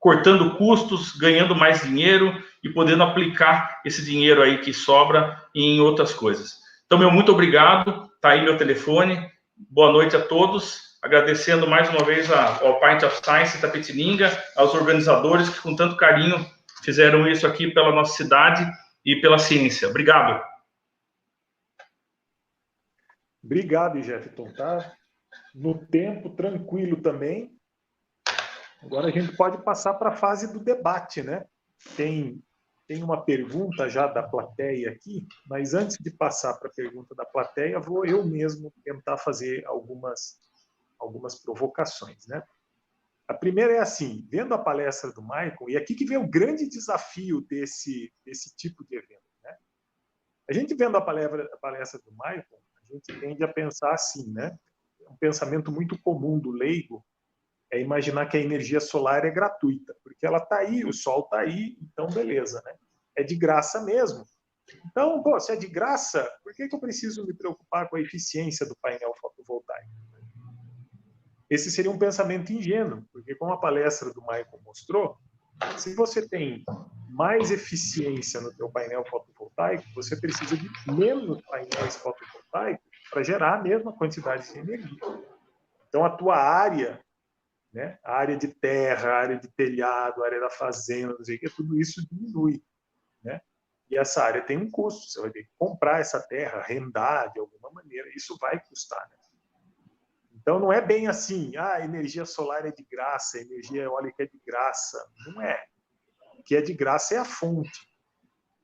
[SPEAKER 5] cortando custos, ganhando mais dinheiro e podendo aplicar esse dinheiro aí que sobra em outras coisas. Então, muito obrigado. Está aí meu telefone. Boa noite a todos. Agradecendo mais uma vez ao Pint of Science Itapetininga, aos organizadores que com tanto carinho fizeram isso aqui pela nossa cidade e pela ciência. Obrigado.
[SPEAKER 3] Obrigado, Jefferson. Tá no tempo, tranquilo também. Agora a gente pode passar para a fase do debate, né? Tem uma pergunta já da plateia aqui, mas antes de passar para a pergunta da plateia, vou eu mesmo tentar fazer algumas provocações, né? A primeira é assim, vendo a palestra do Michael, e aqui que vem o grande desafio desse tipo de evento, né? A gente vendo a palestra do Michael, a gente tende a pensar assim, né? Um pensamento muito comum do leigo é imaginar que a energia solar é gratuita, porque ela está aí, o sol está aí, então beleza, né? É de graça mesmo. Então, pô, se é de graça, por que eu preciso me preocupar com a eficiência do painel fotovoltaico? Esse seria um pensamento ingênuo, porque como a palestra do Michael mostrou, se você tem mais eficiência no teu painel fotovoltaico, você precisa de menos painéis fotovoltaicos para gerar a mesma quantidade de energia. Então, a tua área, né, a área de terra, a área de telhado, a área da fazenda, não sei o que, tudo isso diminui, né? E essa área tem um custo, você vai ter que comprar essa terra, arrendar de alguma maneira, isso vai custar, né? Então não é bem assim, a energia solar é de graça, a energia eólica é de graça, não é. O que é de graça é a fonte,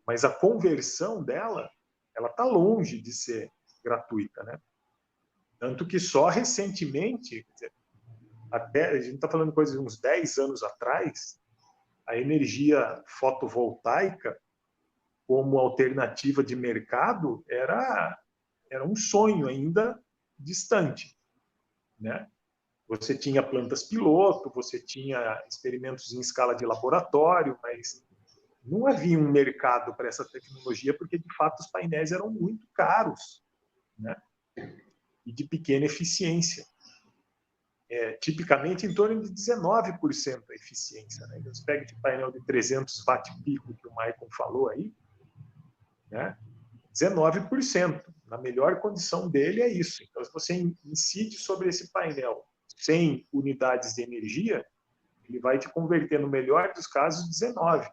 [SPEAKER 3] mas a conversão dela, ela está longe de ser gratuita, né? Tanto que só recentemente, quer dizer, até, a gente está falando de coisa de uns 10 anos atrás, a energia fotovoltaica como alternativa de mercado era um sonho ainda distante, né? Você tinha plantas piloto, você tinha experimentos em escala de laboratório, mas não havia um mercado para essa tecnologia porque, de fato, os painéis eram muito caros, né? E de pequena eficiência. Tipicamente em torno de 19% a eficiência, né? Então, você pega esse painel de 300 watt-pico que o Maicon falou aí, né? 19%. Na melhor condição dele é isso. Então, se você incide sobre esse painel 100 unidades de energia, ele vai te converter, no melhor dos casos, 19.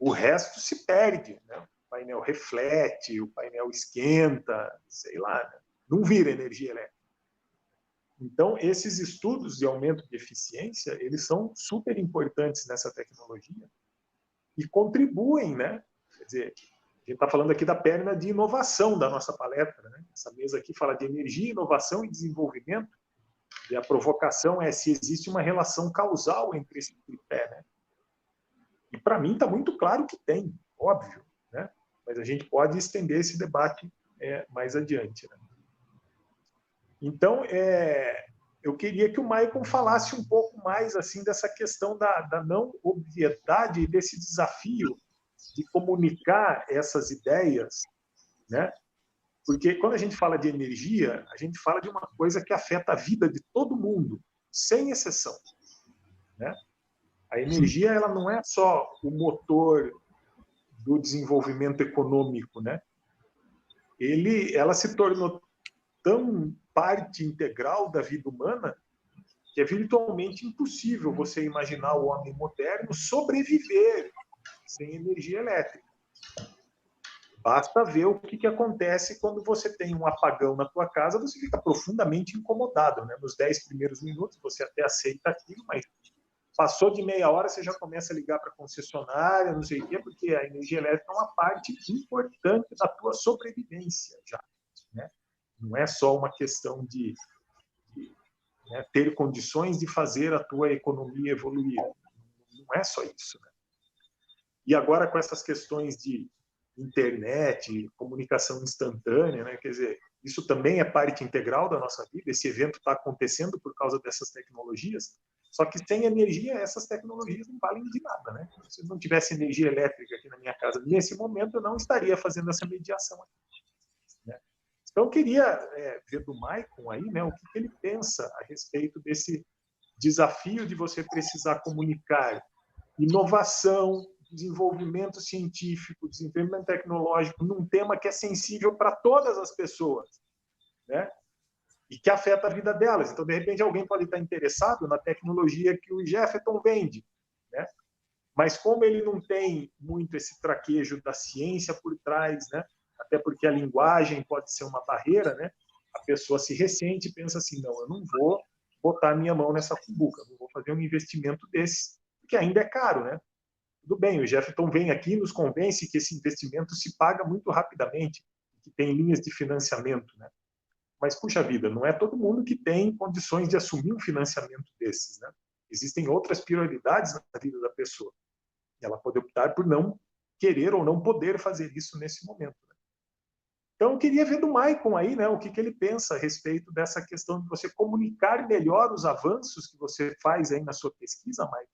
[SPEAKER 3] O resto se perde, né? O painel reflete, o painel esquenta, sei lá, né? Não vira energia elétrica. Então, esses estudos de aumento de eficiência, eles são super importantes nessa tecnologia e contribuem, né? Quer dizer, a gente está falando aqui da perna de inovação da nossa palestra, né? Essa mesa aqui fala de energia, inovação e desenvolvimento, e a provocação é se existe uma relação causal entre esse tripé, né? E para mim está muito claro que tem, óbvio, né? Mas a gente pode estender esse debate mais adiante, né? Então, eu queria que o Maicon falasse um pouco mais assim dessa questão da não obviedade e desse desafio de comunicar essas ideias, né? Porque quando a gente fala de energia, a gente fala de uma coisa que afeta a vida de todo mundo, sem exceção, né? A energia, ela não é só o motor do desenvolvimento econômico, né? Ela se tornou tão parte integral da vida humana que é virtualmente impossível você imaginar o homem moderno sobreviver sem energia elétrica. Basta ver o que acontece quando você tem um apagão na tua casa, você fica profundamente incomodado, né? Nos 10 primeiros minutos você até aceita aquilo, mas passou de meia hora, você já começa a ligar para a concessionária, não sei o quê, porque a energia elétrica é uma parte importante da tua sobrevivência já, né? Não é só uma questão de né, ter condições de fazer a tua economia evoluir. Não é só isso, né? E agora com essas questões de internet, comunicação instantânea, né? Quer dizer, isso também é parte integral da nossa vida. Esse evento está acontecendo por causa dessas tecnologias. Só que sem energia, essas tecnologias não valem de nada, né? Se não tivesse energia elétrica aqui na minha casa, nesse momento, eu não estaria fazendo essa mediação aqui, né? Então, eu queria ver do Maicon aí, né, o que ele pensa a respeito desse desafio de você precisar comunicar inovação, desenvolvimento científico, desenvolvimento tecnológico num tema que é sensível para todas as pessoas, né? E que afeta a vida delas. Então, de repente, alguém pode estar interessado na tecnologia que o Jefferson vende, né? Mas como ele não tem muito esse traquejo da ciência por trás, né? Até porque a linguagem pode ser uma barreira, né? A pessoa se ressente e pensa assim, não, eu não vou botar minha mão nessa cumbuca, não vou fazer um investimento desse, porque ainda é caro, né? Tudo bem, o Jefferson vem aqui e nos convence que esse investimento se paga muito rapidamente, que tem linhas de financiamento, né? Mas, puxa vida, não é todo mundo que tem condições de assumir um financiamento desses, né? Existem outras prioridades na vida da pessoa. Ela pode optar por não querer ou não poder fazer isso nesse momento, né? Então, eu queria ver do Maicon aí, né, o que ele pensa a respeito dessa questão de você comunicar melhor os avanços que você faz aí na sua pesquisa, Maicon,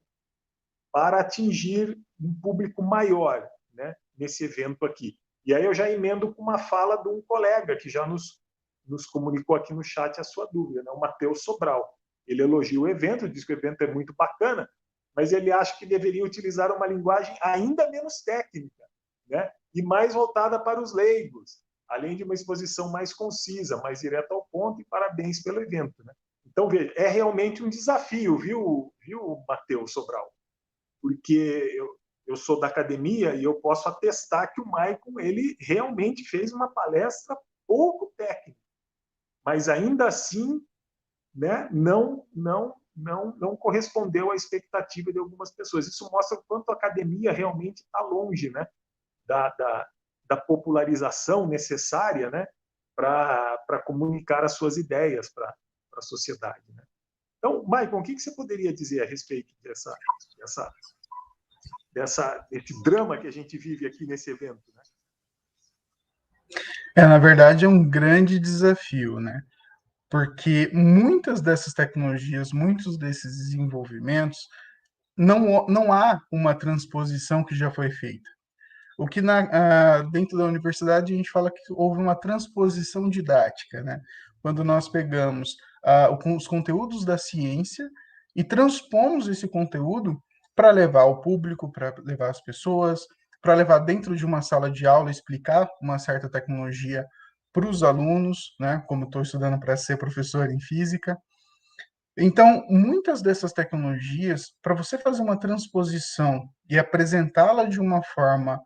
[SPEAKER 3] para atingir um público maior, né, nesse evento aqui. E aí eu já emendo com uma fala de um colega que já nos comunicou aqui no chat a sua dúvida, né, o Matheus Sobral. Ele elogia o evento, diz que o evento é muito bacana, mas ele acha que deveria utilizar uma linguagem ainda menos técnica, né, e mais voltada para os leigos, além de uma exposição mais concisa, mais direta ao ponto, e parabéns pelo evento, né? Então, veja, é realmente um desafio, viu Matheus Sobral? Porque eu sou da academia e eu posso atestar que o Maicon, ele realmente fez uma palestra pouco técnica, mas ainda assim, né, não correspondeu à expectativa de algumas pessoas. Isso mostra o quanto a academia realmente está longe, né, da popularização necessária, né, para comunicar as suas ideias para a sociedade, né? Então, Maicon, o que você poderia dizer a respeito desse drama que a gente vive aqui nesse evento, né?
[SPEAKER 4] Na verdade, é um grande desafio, né? Porque muitas dessas tecnologias, muitos desses desenvolvimentos, não há uma transposição que já foi feita. O que dentro da universidade a gente fala que houve uma transposição didática, né? Quando nós pegamos os conteúdos da ciência e transpomos esse conteúdo para levar ao público, para levar as pessoas, para levar dentro de uma sala de aula, explicar uma certa tecnologia para os alunos, né? Como estou estudando para ser professor em física. Então, muitas dessas tecnologias, para você fazer uma transposição e apresentá-la de uma forma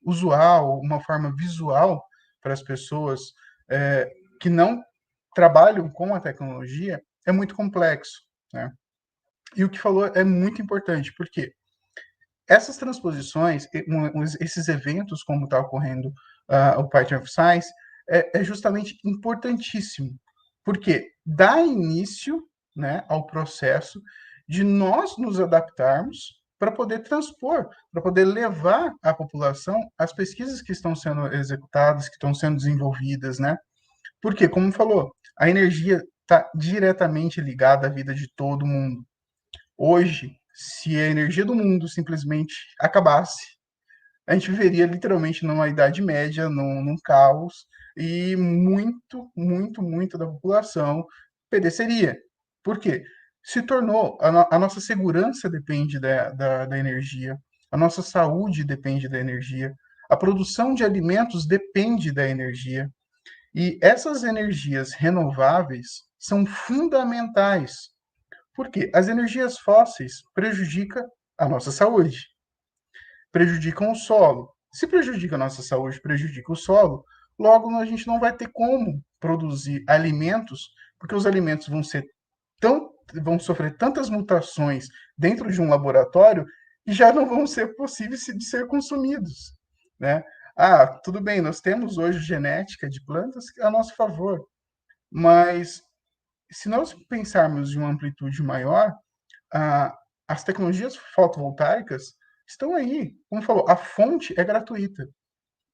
[SPEAKER 4] usual, uma forma visual para as pessoas que não trabalham com a tecnologia, é muito complexo, né? E o que falou é muito importante, porque essas transposições, esses eventos, como está ocorrendo o Python of Science, é justamente importantíssimo, porque dá início, né, ao processo de nós nos adaptarmos para poder transpor, para poder levar à população as pesquisas que estão sendo executadas, que estão sendo desenvolvidas, né? Porque, como falou, a energia está diretamente ligada à vida de todo mundo. Hoje, se a energia do mundo simplesmente acabasse, a gente viveria literalmente numa Idade Média, num caos, e muito da população pereceria. Por quê? Se tornou, a nossa segurança depende da energia, a nossa saúde depende da energia, a produção de alimentos depende da energia. E essas energias renováveis são fundamentais. Por quê? As energias fósseis prejudicam a nossa saúde, prejudicam o solo. Se prejudica a nossa saúde, prejudica o solo, logo a gente não vai ter como produzir alimentos, porque os alimentos vão sofrer tantas mutações dentro de um laboratório e já não vão ser possíveis de ser consumidos, né? Ah, tudo bem, nós temos hoje genética de plantas a nosso favor, mas se nós pensarmos de uma amplitude maior, as tecnologias fotovoltaicas estão aí. Como falou, a fonte é gratuita,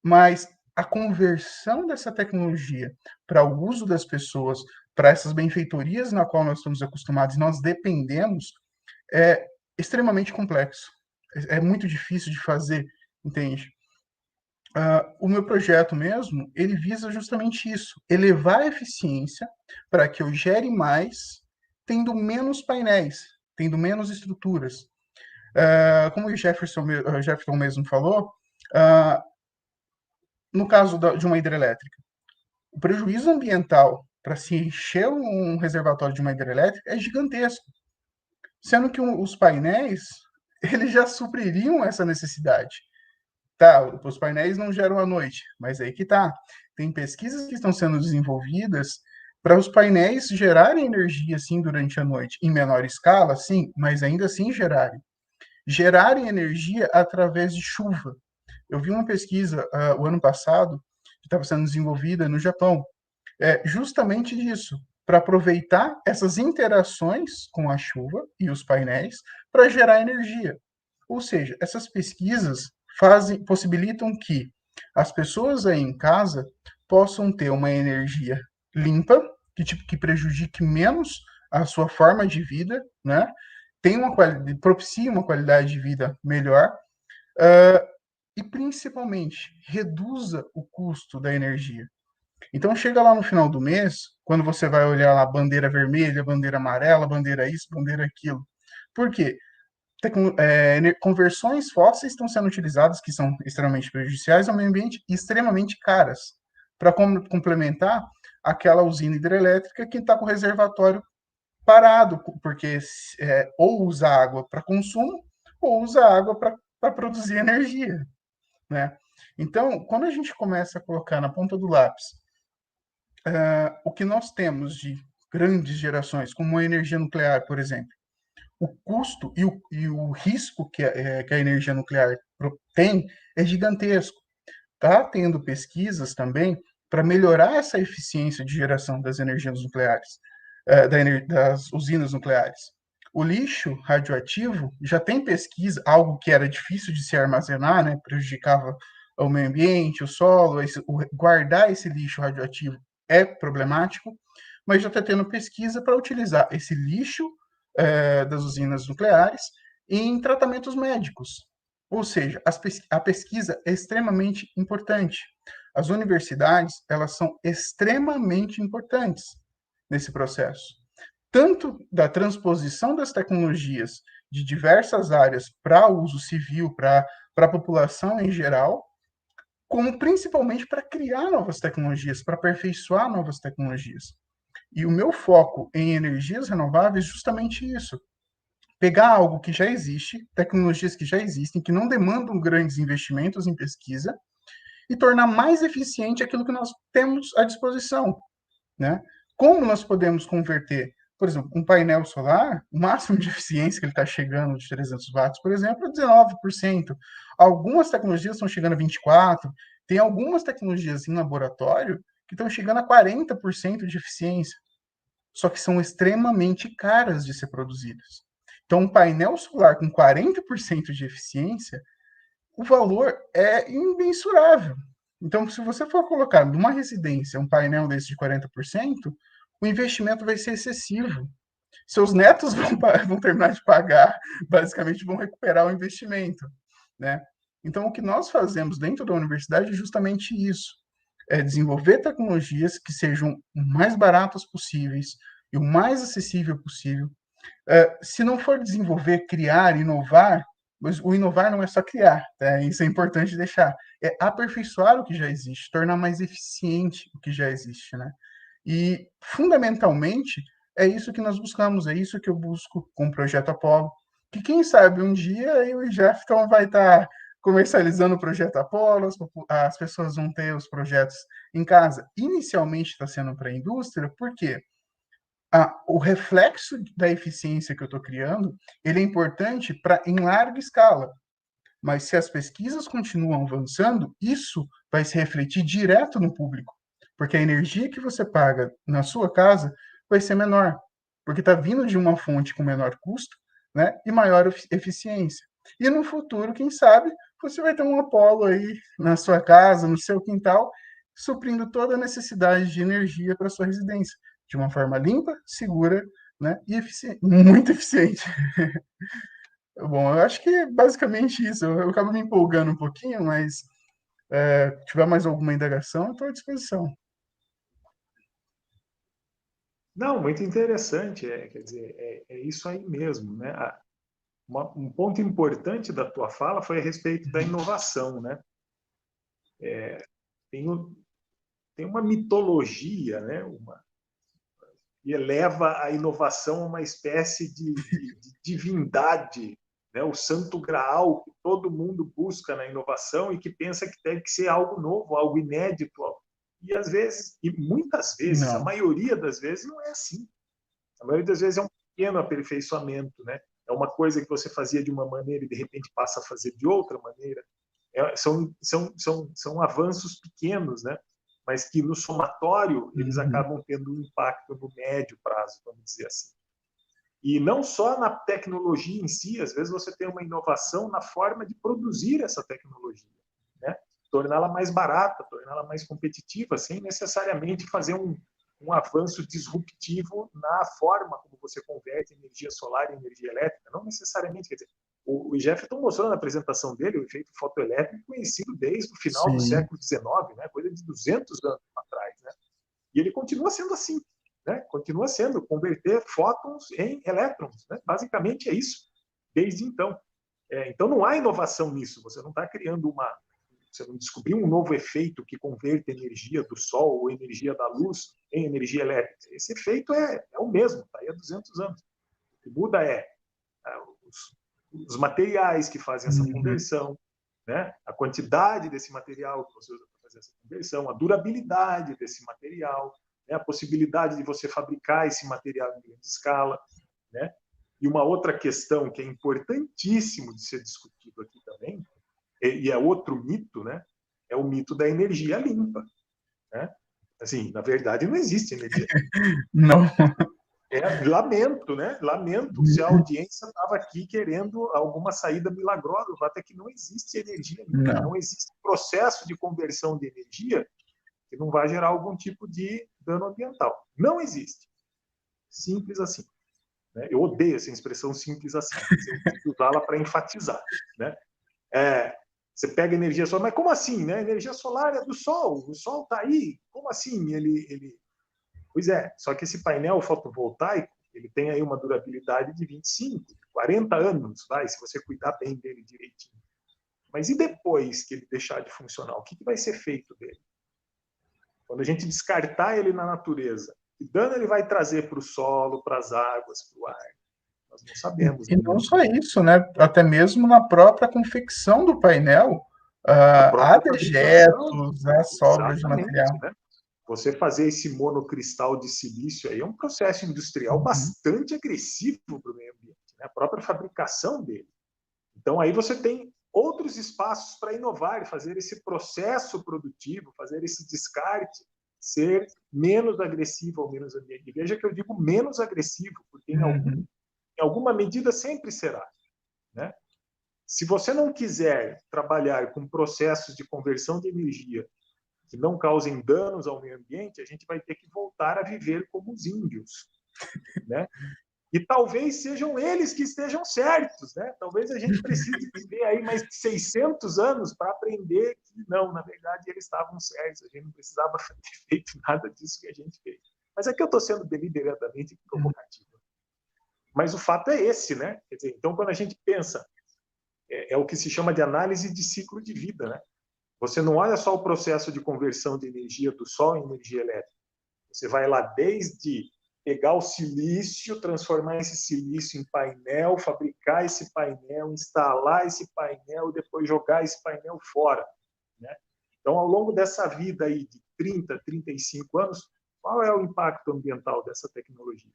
[SPEAKER 4] mas a conversão dessa tecnologia para o uso das pessoas, para essas benfeitorias na qual nós estamos acostumados e nós dependemos, é extremamente complexo. É muito difícil de fazer, entende? O meu projeto mesmo, ele visa justamente isso, elevar a eficiência para que eu gere mais, tendo menos painéis, tendo menos estruturas. Como o Jefferson mesmo falou, no caso de uma hidrelétrica, o prejuízo ambiental para se encher um reservatório de uma hidrelétrica é gigantesco, sendo que os painéis eles já supririam essa necessidade. Tá, os painéis não geram à noite, mas aí que tá. Tem pesquisas que estão sendo desenvolvidas para os painéis gerarem energia, sim, durante a noite. Em menor escala, sim, mas ainda assim gerarem. Gerarem energia através de chuva. Eu vi uma pesquisa o ano passado, que estava sendo desenvolvida no Japão, justamente disso, para aproveitar essas interações com a chuva e os painéis para gerar energia. Ou seja, essas pesquisas possibilitam que as pessoas aí em casa possam ter uma energia limpa, que prejudique menos a sua forma de vida, né? Propicie uma qualidade de vida melhor, e principalmente reduza o custo da energia. Então chega lá no final do mês, quando você vai olhar lá bandeira vermelha, bandeira amarela, bandeira isso, bandeira aquilo. Por quê? Conversões fósseis estão sendo utilizadas, que são extremamente prejudiciais ao meio ambiente e extremamente caras, para complementar aquela usina hidrelétrica que está com o reservatório parado, porque ou usa água para consumo, ou usa água para produzir energia, né? Então, quando a gente começa a colocar na ponta do lápis o que nós temos de grandes gerações, como a energia nuclear, por exemplo, o custo e o risco que a energia nuclear tem é gigantesco. Está tendo pesquisas também para melhorar essa eficiência de geração das energias nucleares, das usinas nucleares. O lixo radioativo já tem pesquisa, algo que era difícil de se armazenar, né, prejudicava o meio ambiente, o solo, guardar esse lixo radioativo é problemático, mas já está tendo pesquisa para utilizar esse lixo das usinas nucleares em tratamentos médicos. Ou seja, a pesquisa é extremamente importante. As universidades, elas são extremamente importantes nesse processo. Tanto da transposição das tecnologias de diversas áreas para uso civil, para a população em geral, como principalmente para criar novas tecnologias, para aperfeiçoar novas tecnologias. E o meu foco em energias renováveis é justamente isso. Pegar algo que já existe, tecnologias que já existem, que não demandam grandes investimentos em pesquisa, e tornar mais eficiente aquilo que nós temos à disposição, né? Como nós podemos converter, por exemplo, um painel solar, o máximo de eficiência que ele está chegando de 300 watts, por exemplo, é 19%. Algumas tecnologias estão chegando a 24%, tem algumas tecnologias em laboratório que estão chegando a 40% de eficiência, só que são extremamente caras de ser produzidas. Então, um painel solar com 40% de eficiência, o valor é imensurável. Então, se você for colocar numa residência um painel desse de 40%, o investimento vai ser excessivo. Seus netos vão terminar de pagar, basicamente vão recuperar o investimento, né? Então, o que nós fazemos dentro da universidade é justamente isso, é desenvolver tecnologias que sejam o mais baratas possíveis e o mais acessível possível. Se não for desenvolver, criar, inovar, mas o inovar não é só criar, tá? Isso é importante deixar. É aperfeiçoar o que já existe, tornar mais eficiente o que já existe, né? E, fundamentalmente, é isso que nós buscamos, é isso que eu busco com o Projeto Apollo, que quem sabe um dia eu e o Jefferson vai estar comercializando o Projeto Apollo, as pessoas vão ter os projetos em casa. Inicialmente está sendo para a indústria, por quê? O reflexo da eficiência que eu estou criando, ele é importante para em larga escala. Mas se as pesquisas continuam avançando, isso vai se refletir direto no público, porque a energia que você paga na sua casa vai ser menor, porque está vindo de uma fonte com menor custo, né, e maior eficiência. E no futuro, quem sabe, você vai ter um Apollo aí na sua casa, no seu quintal, suprindo toda a necessidade de energia para sua residência, de uma forma limpa, segura, né, e muito eficiente. Bom, eu acho que é basicamente isso. Eu acabo me empolgando um pouquinho, mas se tiver mais alguma indagação, eu estou à disposição.
[SPEAKER 3] Não, muito interessante. Quer dizer, é isso aí mesmo, né? Um ponto importante da tua fala foi a respeito da inovação, né? Tem uma mitologia, né? E eleva a inovação a uma espécie de divindade, né? O santo graal que todo mundo busca na inovação e que pensa que tem que ser algo novo, algo inédito. E às vezes, e muitas vezes, a maioria das vezes não é assim. A maioria das vezes é um pequeno aperfeiçoamento, né? É uma coisa que você fazia de uma maneira e de repente passa a fazer de outra maneira. São avanços pequenos, né? Mas que no somatório eles acabam tendo um impacto no médio prazo, vamos dizer assim. E não só na tecnologia em si, às vezes você tem uma inovação na forma de produzir essa tecnologia, né? Torná-la mais barata, torná-la mais competitiva, sem necessariamente fazer um avanço disruptivo na forma como você converte energia solar em energia elétrica. Não necessariamente, quer dizer, o Jefferson mostrou na apresentação dele o efeito fotoelétrico conhecido desde o final do século XIX, né? Coisa de 200 anos atrás, né? E ele continua sendo assim, né? Continua sendo converter fótons em elétrons, né? Basicamente é isso, desde então. Então não há inovação nisso, você não está criando você não descobriu um novo efeito que converte energia do sol ou energia da luz em energia elétrica. Esse efeito é o mesmo, está aí há 200 anos. O que muda os materiais que fazem essa conversão, né? A quantidade desse material que você usa para fazer essa conversão, a durabilidade desse material, né? A possibilidade de você fabricar esse material em grande escala, né? E uma outra questão que é importantíssimo de ser discutido aqui também, e é outro mito, né? É o mito da energia limpa, né? Assim, na verdade, não existe energia limpa.
[SPEAKER 4] Não.
[SPEAKER 3] Lamento, né? Lamento se a audiência estava aqui querendo alguma saída milagrosa. O fato é que não existe energia limpa, não existe processo de conversão de energia que não vai gerar algum tipo de dano ambiental. Não existe. Simples assim. Né? Eu odeio essa expressão simples assim, mas eu tenho que usá-la para enfatizar, né? Você pega energia solar, mas como assim, né? A energia solar é do Sol, o Sol está aí, como assim? Pois é, só que esse painel fotovoltaico, ele tem aí uma durabilidade de 25, 40 anos, se você cuidar bem dele direitinho. Mas e depois que ele deixar de funcionar, o que vai ser feito dele? Quando a gente descartar ele na natureza, que dano ele vai trazer para o solo, para as águas, para o ar? Nós não sabemos.
[SPEAKER 4] E não só isso, né? Até mesmo na própria confecção do painel, há dejetos, há sobras de material.
[SPEAKER 3] Né? Você fazer esse monocristal de silício aí é um processo industrial bastante agressivo para o meio ambiente, né? A própria fabricação dele. Então, aí você tem outros espaços para inovar, fazer esse processo produtivo, fazer esse descarte ser menos agressivo ao menos ambiente. E veja que eu digo menos agressivo, porque em alguma medida sempre será, né? Se você não quiser trabalhar com processos de conversão de energia que não causem danos ao meio ambiente, a gente vai ter que voltar a viver como os índios, né? E talvez sejam eles que estejam certos, né? Talvez a gente precise viver aí mais de 600 anos para aprender que não, na verdade eles estavam certos, a gente não precisava ter feito nada disso que a gente fez. Mas aqui eu estou sendo deliberadamente provocativo. Mas o fato é esse, né? Quer dizer, então, quando a gente pensa, é o que se chama de análise de ciclo de vida, né? Você não olha só o processo de conversão de energia do sol em energia elétrica. Você vai lá desde pegar o silício, transformar esse silício em painel, fabricar esse painel, instalar esse painel, depois jogar esse painel fora, né? Então, ao longo dessa vida aí de 30, 35 anos, qual é o impacto ambiental dessa tecnologia?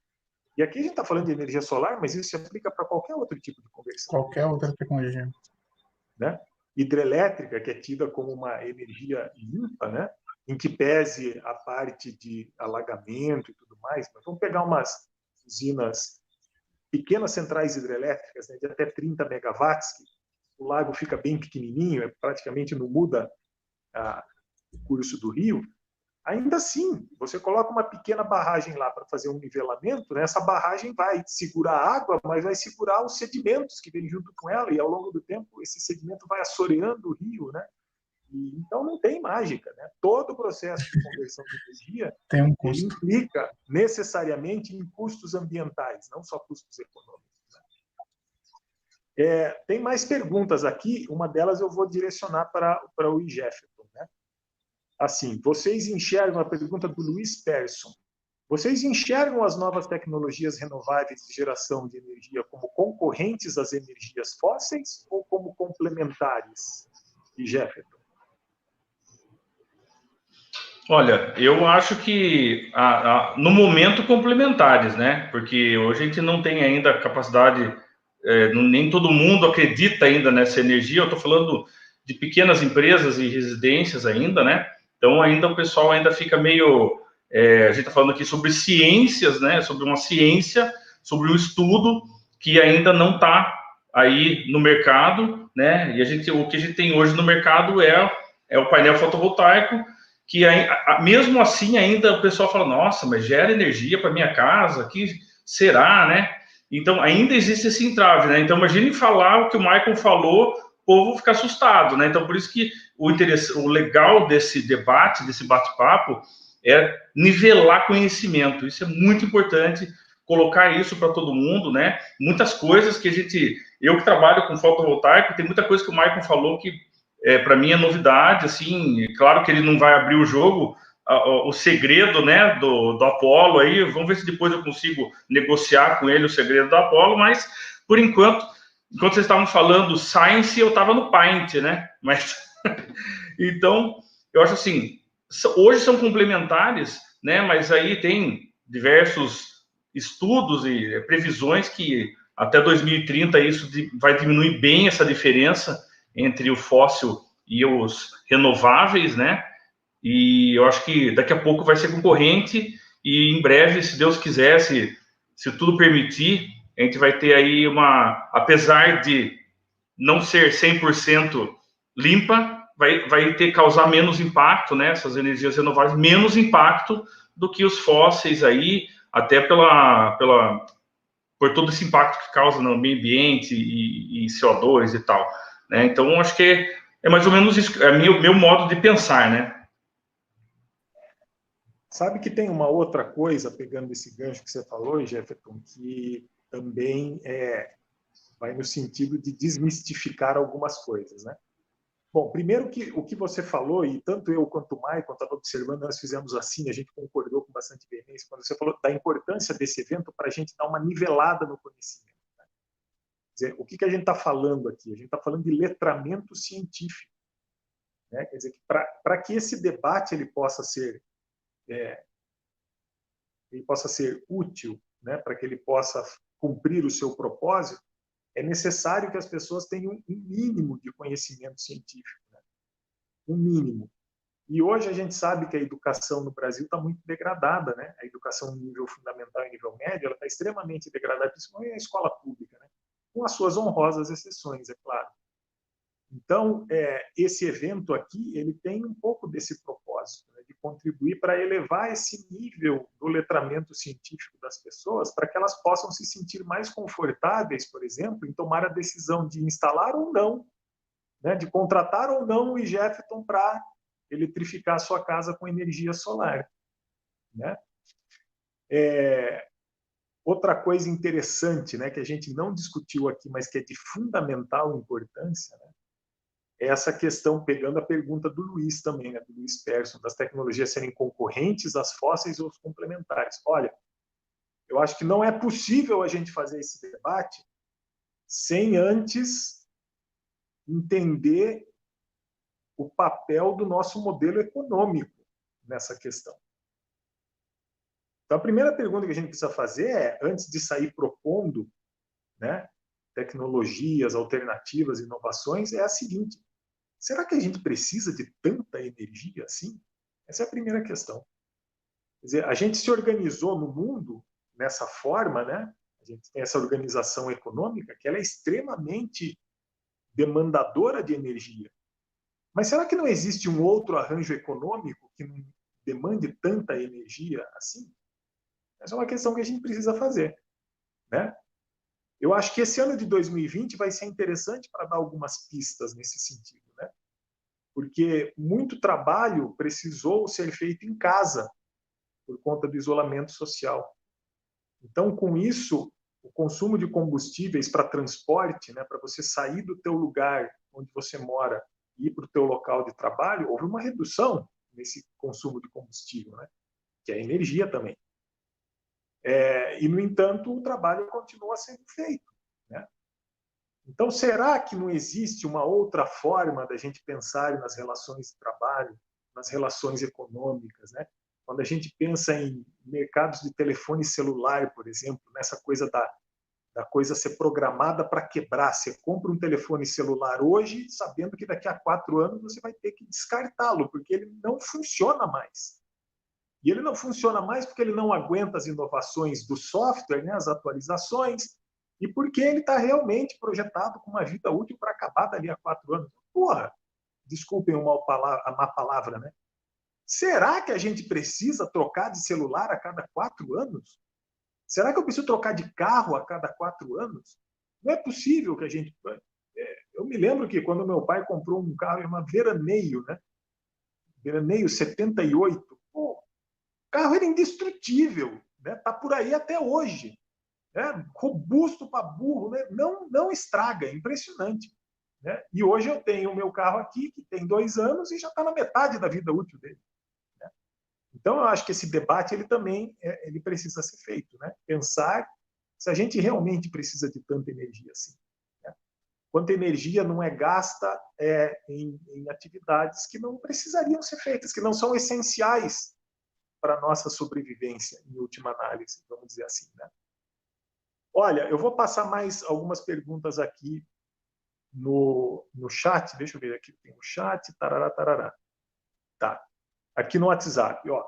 [SPEAKER 3] E aqui a gente está falando de energia solar, mas isso se aplica para qualquer outro tipo de conversão.
[SPEAKER 4] Qualquer outra tecnologia.
[SPEAKER 3] Né? Hidrelétrica, que é tida como uma energia limpa, né? Em que pese a parte de alagamento e tudo mais, mas vamos pegar umas usinas, pequenas centrais hidrelétricas, né, de até 30 megawatts, que o lago fica bem pequenininho, praticamente não muda o curso do rio. Ainda assim, você coloca uma pequena barragem lá para fazer um nivelamento, né? Essa barragem vai segurar a água, mas vai segurar os sedimentos que vêm junto com ela, e ao longo do tempo esse sedimento vai assoreando o rio, né? E, então não tem mágica, né? Todo o processo de conversão de energia
[SPEAKER 4] Tem um custo.
[SPEAKER 3] implica necessariamente em custos ambientais, não só custos econômicos. Né? Tem mais perguntas aqui, uma delas eu vou direcionar para o Jefferson, né? Assim, vocês enxergam, a pergunta do Luiz Persson, vocês enxergam as novas tecnologias renováveis de geração de energia como concorrentes às energias fósseis ou como complementares? E Jefferson?
[SPEAKER 5] Olha, eu acho que no momento complementares, né? Porque hoje a gente não tem ainda capacidade, nem todo mundo acredita ainda nessa energia. Eu estou falando de pequenas empresas e residências ainda, né? Então ainda o pessoal ainda fica meio, a gente está falando aqui sobre ciências, né? Sobre uma ciência, sobre um estudo que ainda não está aí no mercado, né? E o que a gente tem hoje no mercado é o painel fotovoltaico, que mesmo assim ainda o pessoal fala, nossa, mas gera energia para minha casa, que será, né? Então ainda existe esse entrave, né? Então imagine falar o que o Michael falou, o povo fica assustado, né? Então por isso que o legal desse debate, desse bate-papo, é nivelar conhecimento. Isso é muito importante, colocar isso para todo mundo, né? Muitas coisas que eu que trabalho com fotovoltaico, tem muita coisa que o Michael falou que para mim é novidade, assim, claro que ele não vai abrir o jogo, o segredo, né, do Apollo aí, vamos ver se depois eu consigo negociar com ele o segredo do Apollo, mas, por enquanto vocês estavam falando Science, eu estava no Paint, né, mas, então, eu acho assim, hoje são complementares, né, mas aí tem diversos estudos e previsões que até 2030 isso vai diminuir bem essa diferença entre o fóssil e os renováveis, né? E eu acho que daqui a pouco vai ser concorrente e em breve, se Deus quiser, se tudo permitir, a gente vai ter aí apesar de não ser 100% limpa, vai causar menos impacto, né? Essas energias renováveis, menos impacto do que os fósseis aí, até por todo esse impacto que causa no meio ambiente e CO2 e tal. Né? Então, acho que é mais ou menos isso, é meu modo de pensar, né?
[SPEAKER 3] Sabe que tem uma outra coisa, pegando esse gancho que você falou, Jefferson, que também vai no sentido de desmistificar algumas coisas, né? Bom, primeiro que o que você falou, e tanto eu quanto o Maicon estava observando, nós fizemos assim, a gente concordou com bastante veemência, quando você falou da importância desse evento para a gente dar uma nivelada no conhecimento. Né? Quer dizer, o que a gente está falando aqui? A gente está falando de letramento científico. Né? Quer dizer, para que esse debate ele possa ser útil, né? Para que ele possa cumprir o seu propósito, é necessário que as pessoas tenham um mínimo de conhecimento científico, né? Um mínimo. E hoje a gente sabe que a educação no Brasil está muito degradada, né? A educação no nível fundamental e nível médio, ela está extremamente degradada, principalmente a escola pública, né? Com as suas honrosas exceções, é claro. Então, esse evento aqui, ele tem um pouco desse propósito, contribuir para elevar esse nível do letramento científico das pessoas, para que elas possam se sentir mais confortáveis, por exemplo, em tomar a decisão de instalar ou não, né, de contratar ou não o IGEFTON para eletrificar a sua casa com energia solar, né? Outra coisa interessante, né, que a gente não discutiu aqui, mas que é de fundamental importância, né, é essa questão, pegando a pergunta do Luiz também, né, do Luiz Persson, das tecnologias serem concorrentes às fósseis ou complementares. Olha, eu acho que não é possível a gente fazer esse debate sem antes entender o papel do nosso modelo econômico nessa questão. Então, a primeira pergunta que a gente precisa fazer é, antes de sair propondo, né, tecnologias, alternativas, inovações, é a seguinte: será que a gente precisa de tanta energia assim? Essa é a primeira questão. Quer dizer, a gente se organizou no mundo nessa forma, né? A gente tem essa organização econômica que ela é extremamente demandadora de energia. Mas será que não existe um outro arranjo econômico que não demande tanta energia assim? Essa é uma questão que a gente precisa fazer, né? Eu acho que esse ano de 2020 vai ser interessante para dar algumas pistas nesse sentido, né? Porque muito trabalho precisou ser feito em casa por conta do isolamento social. Então, com isso, o consumo de combustíveis para transporte, né, para você sair do teu lugar onde você mora e ir para o teu local de trabalho, houve uma redução nesse consumo de combustível, né, que é energia também. E, no entanto, o trabalho continua sendo feito, né? Então, será que não existe uma outra forma da gente pensar nas relações de trabalho, nas relações econômicas, né? Quando a gente pensa em mercados de telefone celular, por exemplo, nessa coisa da coisa ser programada para quebrar. Você compra um telefone celular hoje, sabendo que daqui a 4 anos você vai ter que descartá-lo, porque ele não funciona mais. E ele não funciona mais porque ele não aguenta as inovações do software, né, as atualizações, e porque ele está realmente projetado com uma vida útil para acabar dali a 4 anos. Porra, desculpem a má palavra, né? Será que a gente precisa trocar de celular a cada 4 anos? Será que eu preciso trocar de carro a cada 4 anos? Não é possível que a gente... Eu me lembro que quando meu pai comprou um carro, uma Veraneio, né? Veraneio 78, pô, o carro era indestrutível, né? Tá por aí até hoje, né? Robusto para burro, né? Não estraga, é impressionante, né? E hoje eu tenho o meu carro aqui, que tem 2 anos e já está na metade da vida útil dele, né? Então, eu acho que esse debate ele também ele precisa ser feito, né? Pensar se a gente realmente precisa de tanta energia assim, né? Quanta energia não é gasta em atividades que não precisariam ser feitas, que não são essenciais para a nossa sobrevivência, em última análise, vamos dizer assim, né? Olha, eu vou passar mais algumas perguntas aqui no chat. Deixa eu ver aqui, tem o chat, tarará, tarará. Tá, aqui no WhatsApp, ó.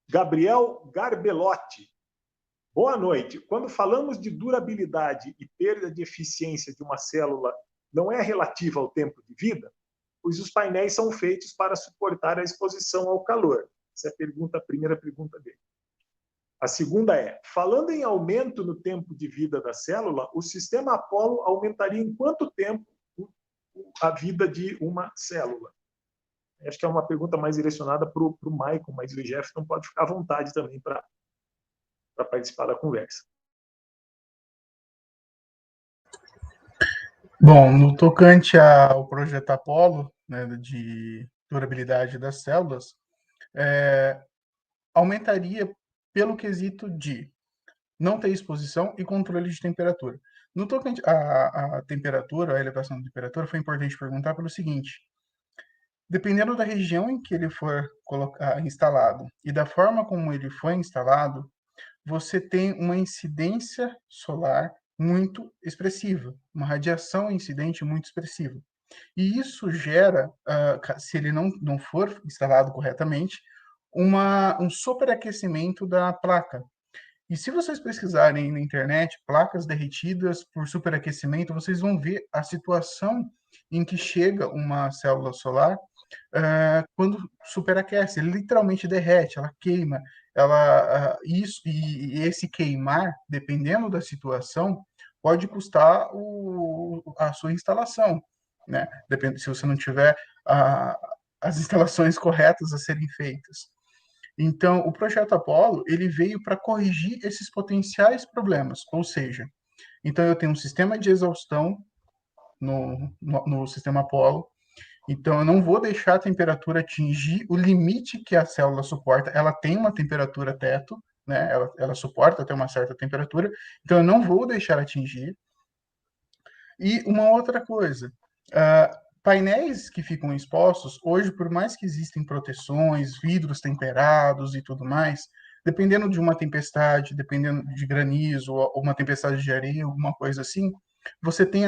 [SPEAKER 3] Gabriel Garbelotti. Boa noite. Quando falamos de durabilidade e perda de eficiência de uma célula, não é relativa ao tempo de vida? Pois os painéis são feitos para suportar a exposição ao calor. Essa é a primeira pergunta dele. A segunda é, falando em aumento no tempo de vida da célula, o sistema Apollo aumentaria em quanto tempo a vida de uma célula? Acho que é uma pergunta mais direcionada para o Michael, mas o Jefferson pode ficar à vontade também para participar da conversa.
[SPEAKER 4] Bom, no tocante ao projeto Apollo, né, de durabilidade das células, aumentaria pelo quesito de não ter exposição e controle de temperatura. No tocante à temperatura, a elevação da temperatura, foi importante perguntar pelo seguinte: dependendo da região em que ele for instalado e da forma como ele foi instalado, você tem uma incidência solar muito expressiva, uma radiação incidente muito expressiva. E isso gera, se ele não for instalado corretamente, um superaquecimento da placa. E se vocês pesquisarem na internet placas derretidas por superaquecimento, vocês vão ver a situação em que chega uma célula solar quando superaquece, ele literalmente derrete, ela queima, e esse queimar, dependendo da situação, pode custar a sua instalação, né? Depende, se você não tiver as instalações corretas a serem feitas. Então, o projeto Apollo, ele veio para corrigir esses potenciais problemas, ou seja, então eu tenho um sistema de exaustão no sistema Apollo, então eu não vou deixar a temperatura atingir o limite que a célula suporta, ela tem uma temperatura teto, né? Ela suporta até uma certa temperatura, então eu não vou deixar atingir. E uma outra coisa, painéis que ficam expostos, hoje, por mais que existem proteções, vidros temperados e tudo mais, dependendo de uma tempestade, dependendo de granizo, ou uma tempestade de areia, alguma coisa assim, você tem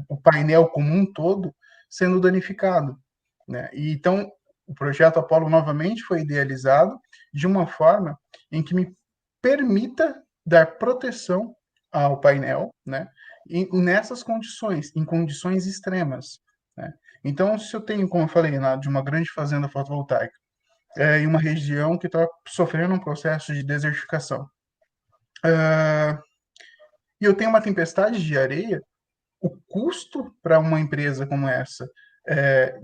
[SPEAKER 4] o painel como um todo sendo danificado, né? E então, o projeto Apollo novamente foi idealizado de uma forma em que me permita dar proteção ao painel, né? Nessas condições, em condições extremas, né? Então, se eu tenho, como eu falei, de uma grande fazenda fotovoltaica, em uma região que está sofrendo um processo de desertificação, e eu tenho uma tempestade de areia, o custo para uma empresa como essa,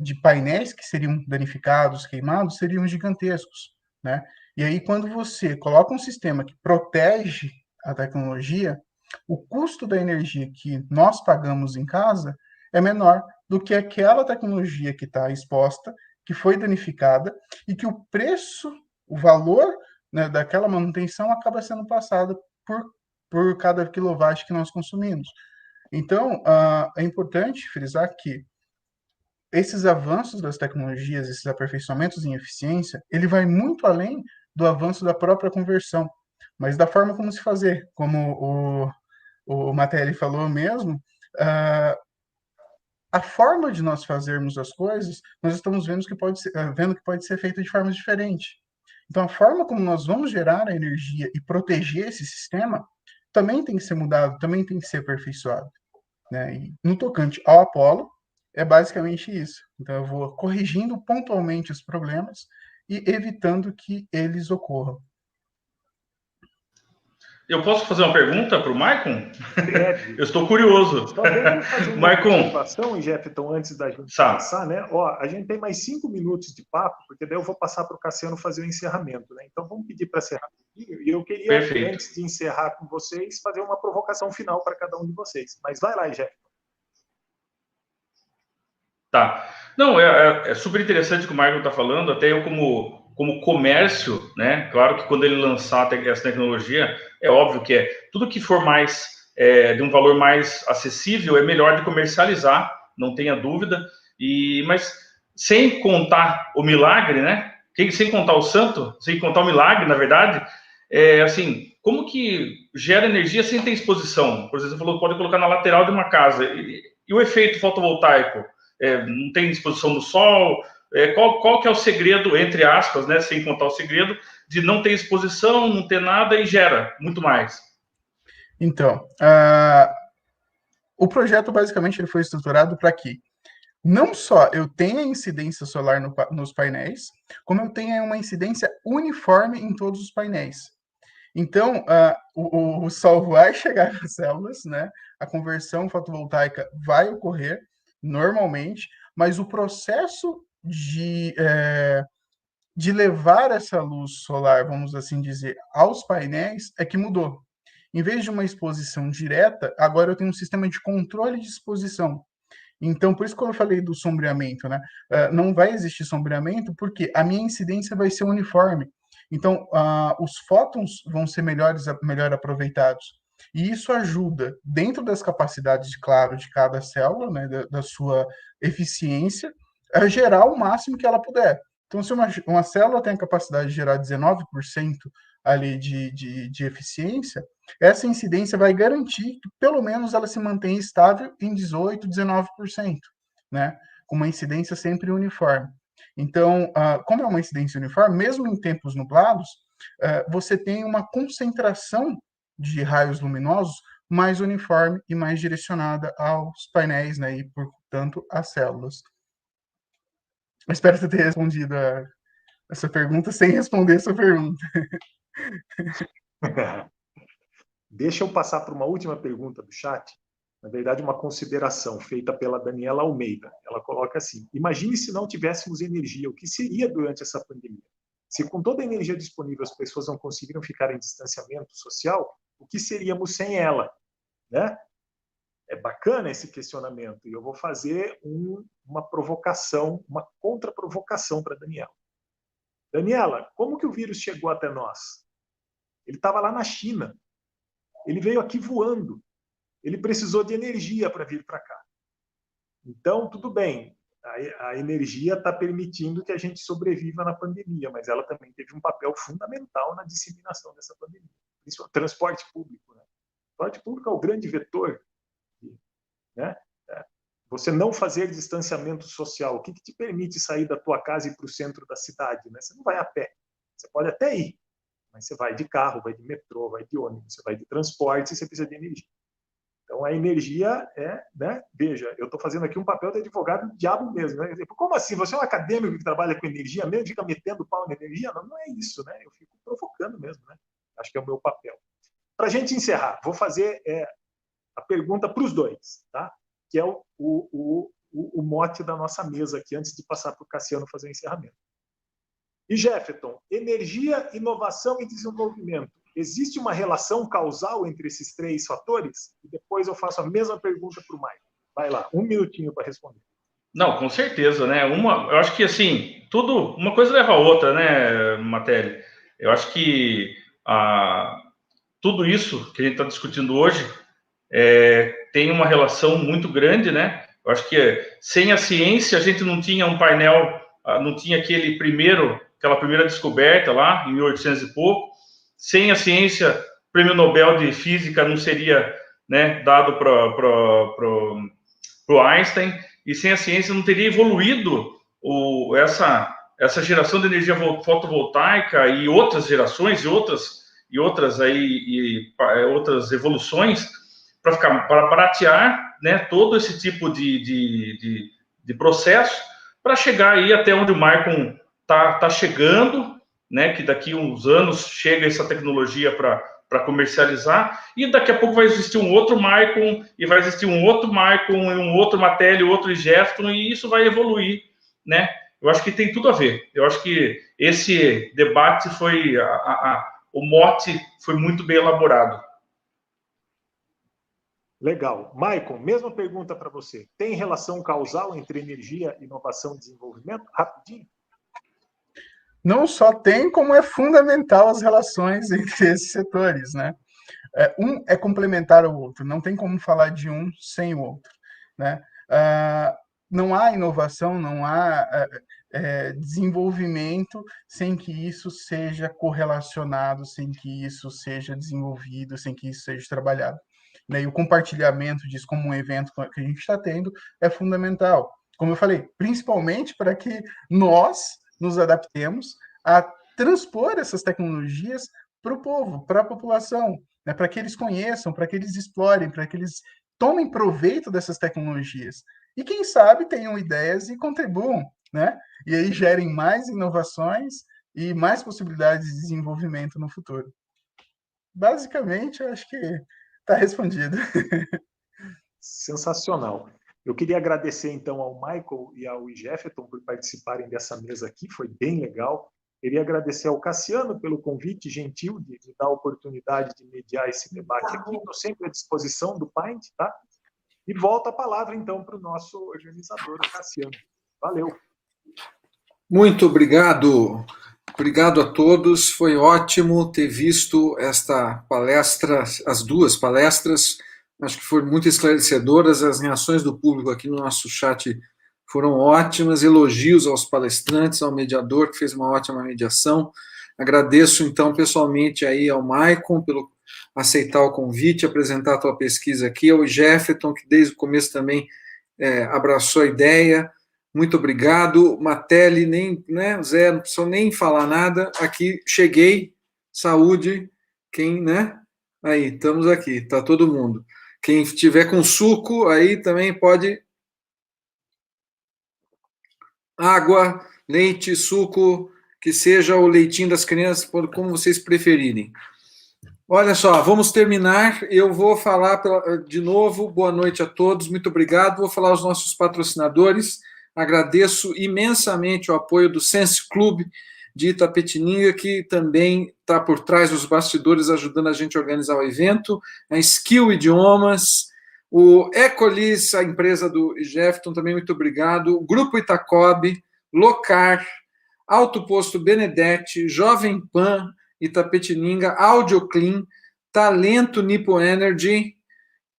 [SPEAKER 4] de painéis que seriam danificados, queimados, seriam gigantescos, né? E aí, quando você coloca um sistema que protege a tecnologia, o custo da energia que nós pagamos em casa é menor do que aquela tecnologia que está exposta, que foi danificada, e que o preço, o valor, né, daquela manutenção acaba sendo passado por cada quilowatt que nós consumimos. Então, é importante frisar que esses avanços das tecnologias, esses aperfeiçoamentos em eficiência, ele vai muito além do avanço da própria conversão, mas da forma como se fazer, como o Matelli falou mesmo, a forma de nós fazermos as coisas, nós estamos vendo que pode ser feita de formas diferentes. Então, a forma como nós vamos gerar a energia e proteger esse sistema também tem que ser mudado, também tem que ser aperfeiçoado, né? E no tocante ao Apollo, é basicamente isso. Então, eu vou corrigindo pontualmente os problemas e evitando que eles ocorram.
[SPEAKER 5] Eu posso fazer uma pergunta para o Maicon?
[SPEAKER 3] Deve.
[SPEAKER 5] Eu estou curioso.
[SPEAKER 3] Só deixa eu fazer uma observação, Jefferson, antes da gente começar, né? Ó, a gente tem mais 5 minutos de papo, porque daí eu vou passar para o Cassiano fazer o encerramento, né? Então vamos pedir para ser rapidinho. E eu queria,
[SPEAKER 5] Perfeito,
[SPEAKER 3] antes de encerrar com vocês, fazer uma provocação final para cada um de vocês. Mas vai lá, Jefferson.
[SPEAKER 5] Tá. Não, é super interessante o que o Michael está falando, até eu como comércio, né? Claro que quando ele lançar essa tecnologia, é óbvio que tudo que for mais de um valor mais acessível é melhor de comercializar, não tenha dúvida. Mas sem contar o milagre, né? Sem contar o santo, sem contar o milagre, na verdade, assim, como que gera energia sem ter exposição? Por exemplo, você falou, pode colocar na lateral de uma casa. E o efeito fotovoltaico? Não tem exposição no sol? Qual que é o segredo, entre aspas, né, sem contar o segredo, de não ter exposição, não ter nada e gera muito mais?
[SPEAKER 4] Então, o projeto, basicamente, ele foi estruturado para que não só eu tenha incidência solar nos painéis, como eu tenha uma incidência uniforme em todos os painéis. Então, o sol vai chegar nas células, né? A conversão fotovoltaica vai ocorrer normalmente, mas o processo de levar essa luz solar, vamos assim dizer, aos painéis é que mudou. Em vez de uma exposição direta, agora eu tenho um sistema de controle de exposição. Então, por isso que eu falei do sombreamento, né? Não vai existir sombreamento porque a minha incidência vai ser uniforme. Então, os fótons vão ser melhor aproveitados. E isso ajuda, dentro das capacidades, claro, de cada célula, né, da sua eficiência, a gerar o máximo que ela puder. Então, se uma célula tem a capacidade de gerar 19% ali de eficiência, essa incidência vai garantir que, pelo menos, ela se mantenha estável em 18%, 19%, né? Com uma incidência sempre uniforme. Então, como é uma incidência uniforme, mesmo em tempos nublados, você tem uma concentração de raios luminosos mais uniforme e mais direcionada aos painéis, né? E, portanto, às células. Espero ter respondido essa pergunta sem responder essa pergunta.
[SPEAKER 3] Deixa eu passar para uma última pergunta do chat. Na verdade, uma consideração feita pela Daniela Almeida. Ela coloca assim: imagine se não tivéssemos energia, o que seria durante essa pandemia? Se com toda a energia disponível as pessoas não conseguiram ficar em distanciamento social, o que seríamos sem ela? Né? É bacana esse questionamento, e eu vou fazer uma provocação, uma contra-provocação para a Daniela. Daniela, como que o vírus chegou até nós? Ele estava lá na China. Ele veio aqui voando. Ele precisou de energia para vir para cá. Então, tudo bem, a energia está permitindo que a gente sobreviva na pandemia, mas ela também teve um papel fundamental na disseminação dessa pandemia. Isso é o transporte público. Né? O transporte público é o grande vetor. Né? Você não fazer distanciamento social, o que te permite sair da tua casa e ir para o centro da cidade? Né? Você não vai a pé. Você pode até ir, mas você vai de carro, vai de metrô, vai de ônibus, você vai de transporte e você precisa de energia. Então, a energia né? Veja, eu estou fazendo aqui um papel de advogado do diabo mesmo. Né? Como assim? Você é um acadêmico que trabalha com energia mesmo, fica metendo pau na energia? Não, não é isso, né? Eu fico provocando mesmo, né? Acho que é o meu papel. Para a gente encerrar, vou fazer a pergunta para os dois, tá? Que é o mote da nossa mesa aqui, antes de passar para o Cassiano fazer o encerramento. E Jefferson, energia, inovação e desenvolvimento. Existe uma relação causal entre esses três fatores? E depois eu faço a mesma pergunta para o Maicon. Vai lá, 1 minutinho para responder.
[SPEAKER 5] Não, com certeza, né? Eu acho que assim, uma coisa leva a outra, né, Matelli? Eu acho que tudo isso que a gente está discutindo hoje tem uma relação muito grande, né? Eu acho que sem a ciência a gente não tinha um painel, não tinha aquela primeira descoberta lá em 1800 e pouco. Sem a ciência, o Prêmio Nobel de Física não seria, né, dado para o Einstein, e sem a ciência não teria evoluído essa geração de energia fotovoltaica e outras gerações e outras evoluções para baratear, né, todo esse tipo de processo para chegar aí até onde o Maicon tá chegando, né, que daqui a uns anos chega essa tecnologia para comercializar, e daqui a pouco vai existir um outro Maicon, e vai existir um outro Maicon, e um outro Matelli, outro Jefferson, e isso vai evoluir, né? Eu acho que tem tudo a ver. Eu acho que esse debate o mote foi muito bem elaborado.
[SPEAKER 3] Legal. Maicon, mesma pergunta para você. Tem relação causal entre energia, inovação e desenvolvimento? Rapidinho.
[SPEAKER 4] Não só tem, como é fundamental as relações entre esses setores, né? Um é complementar ao outro, não tem como falar de um sem o outro, né? Não há inovação, não há desenvolvimento sem que isso seja correlacionado, sem que isso seja desenvolvido, sem que isso seja trabalhado. E o compartilhamento disso como um evento que a gente está tendo é fundamental. Como eu falei, principalmente para que nós nos adaptemos a transpor essas tecnologias para o povo, para a população, né, para que eles conheçam, para que eles explorem, para que eles tomem proveito dessas tecnologias. E quem sabe tenham ideias e contribuam, né? E aí gerem mais inovações e mais possibilidades de desenvolvimento no futuro. Basicamente, eu acho que está respondido.
[SPEAKER 3] Sensacional. Eu queria agradecer, então, ao Michael e ao Jefferson por participarem dessa mesa aqui, foi bem legal. Queria agradecer ao Cassiano pelo convite gentil de dar a oportunidade de mediar esse debate aqui. Estou sempre à disposição do Pint, tá? E volto a palavra, então, para o nosso organizador, o Cassiano. Valeu.
[SPEAKER 2] Muito obrigado. Obrigado a todos. Foi ótimo ter visto esta palestra, as duas palestras. Acho que foram muito esclarecedoras. As reações do público aqui no nosso chat foram ótimas. Elogios aos palestrantes, ao mediador, que fez uma ótima mediação. Agradeço, então, pessoalmente aí ao Maicon pelo aceitar o convite, apresentar a tua pesquisa aqui, ao Jefferson, que desde o começo também abraçou a ideia. Muito obrigado. Matelli, né, Zé, não preciso nem falar nada. Aqui, cheguei. Saúde. Quem, né? Aí, estamos aqui, tá todo mundo. Quem tiver com suco, aí também pode água, leite, suco, que seja o leitinho das crianças, como vocês preferirem. Olha só, vamos terminar. Eu vou falar de novo, boa noite a todos, muito obrigado. Vou falar aos nossos patrocinadores. Agradeço imensamente o apoio do Sense Club de Itapetininga, que também está por trás dos bastidores, ajudando a gente a organizar o evento. A Skill Idiomas, o Ecolis, a empresa do Jefferson, também muito obrigado. O Grupo Itacobi, Locar, Alto Posto Benedetti, Jovem Pan, Itapetininga, Audioclean, Talento Nipo Energy,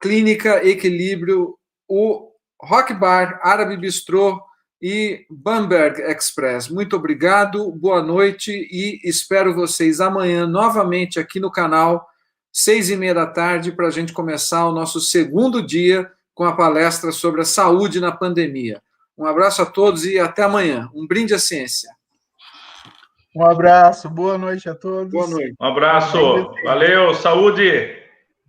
[SPEAKER 2] Clínica Equilíbrio, o Rock Bar, Árabe Bistrô e Bamberg Express. Muito obrigado, boa noite e espero vocês amanhã novamente aqui no canal, 6h30 da tarde, para a gente começar o nosso segundo dia com a palestra sobre a saúde na pandemia. Um abraço a todos e até amanhã. Um brinde à ciência.
[SPEAKER 4] Um abraço, boa noite a todos.
[SPEAKER 2] Boa noite.
[SPEAKER 5] Um abraço, valeu, saúde!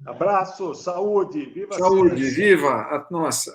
[SPEAKER 3] Abraço, saúde, viva a
[SPEAKER 2] Saúde,
[SPEAKER 3] ciência.
[SPEAKER 2] viva a nossa.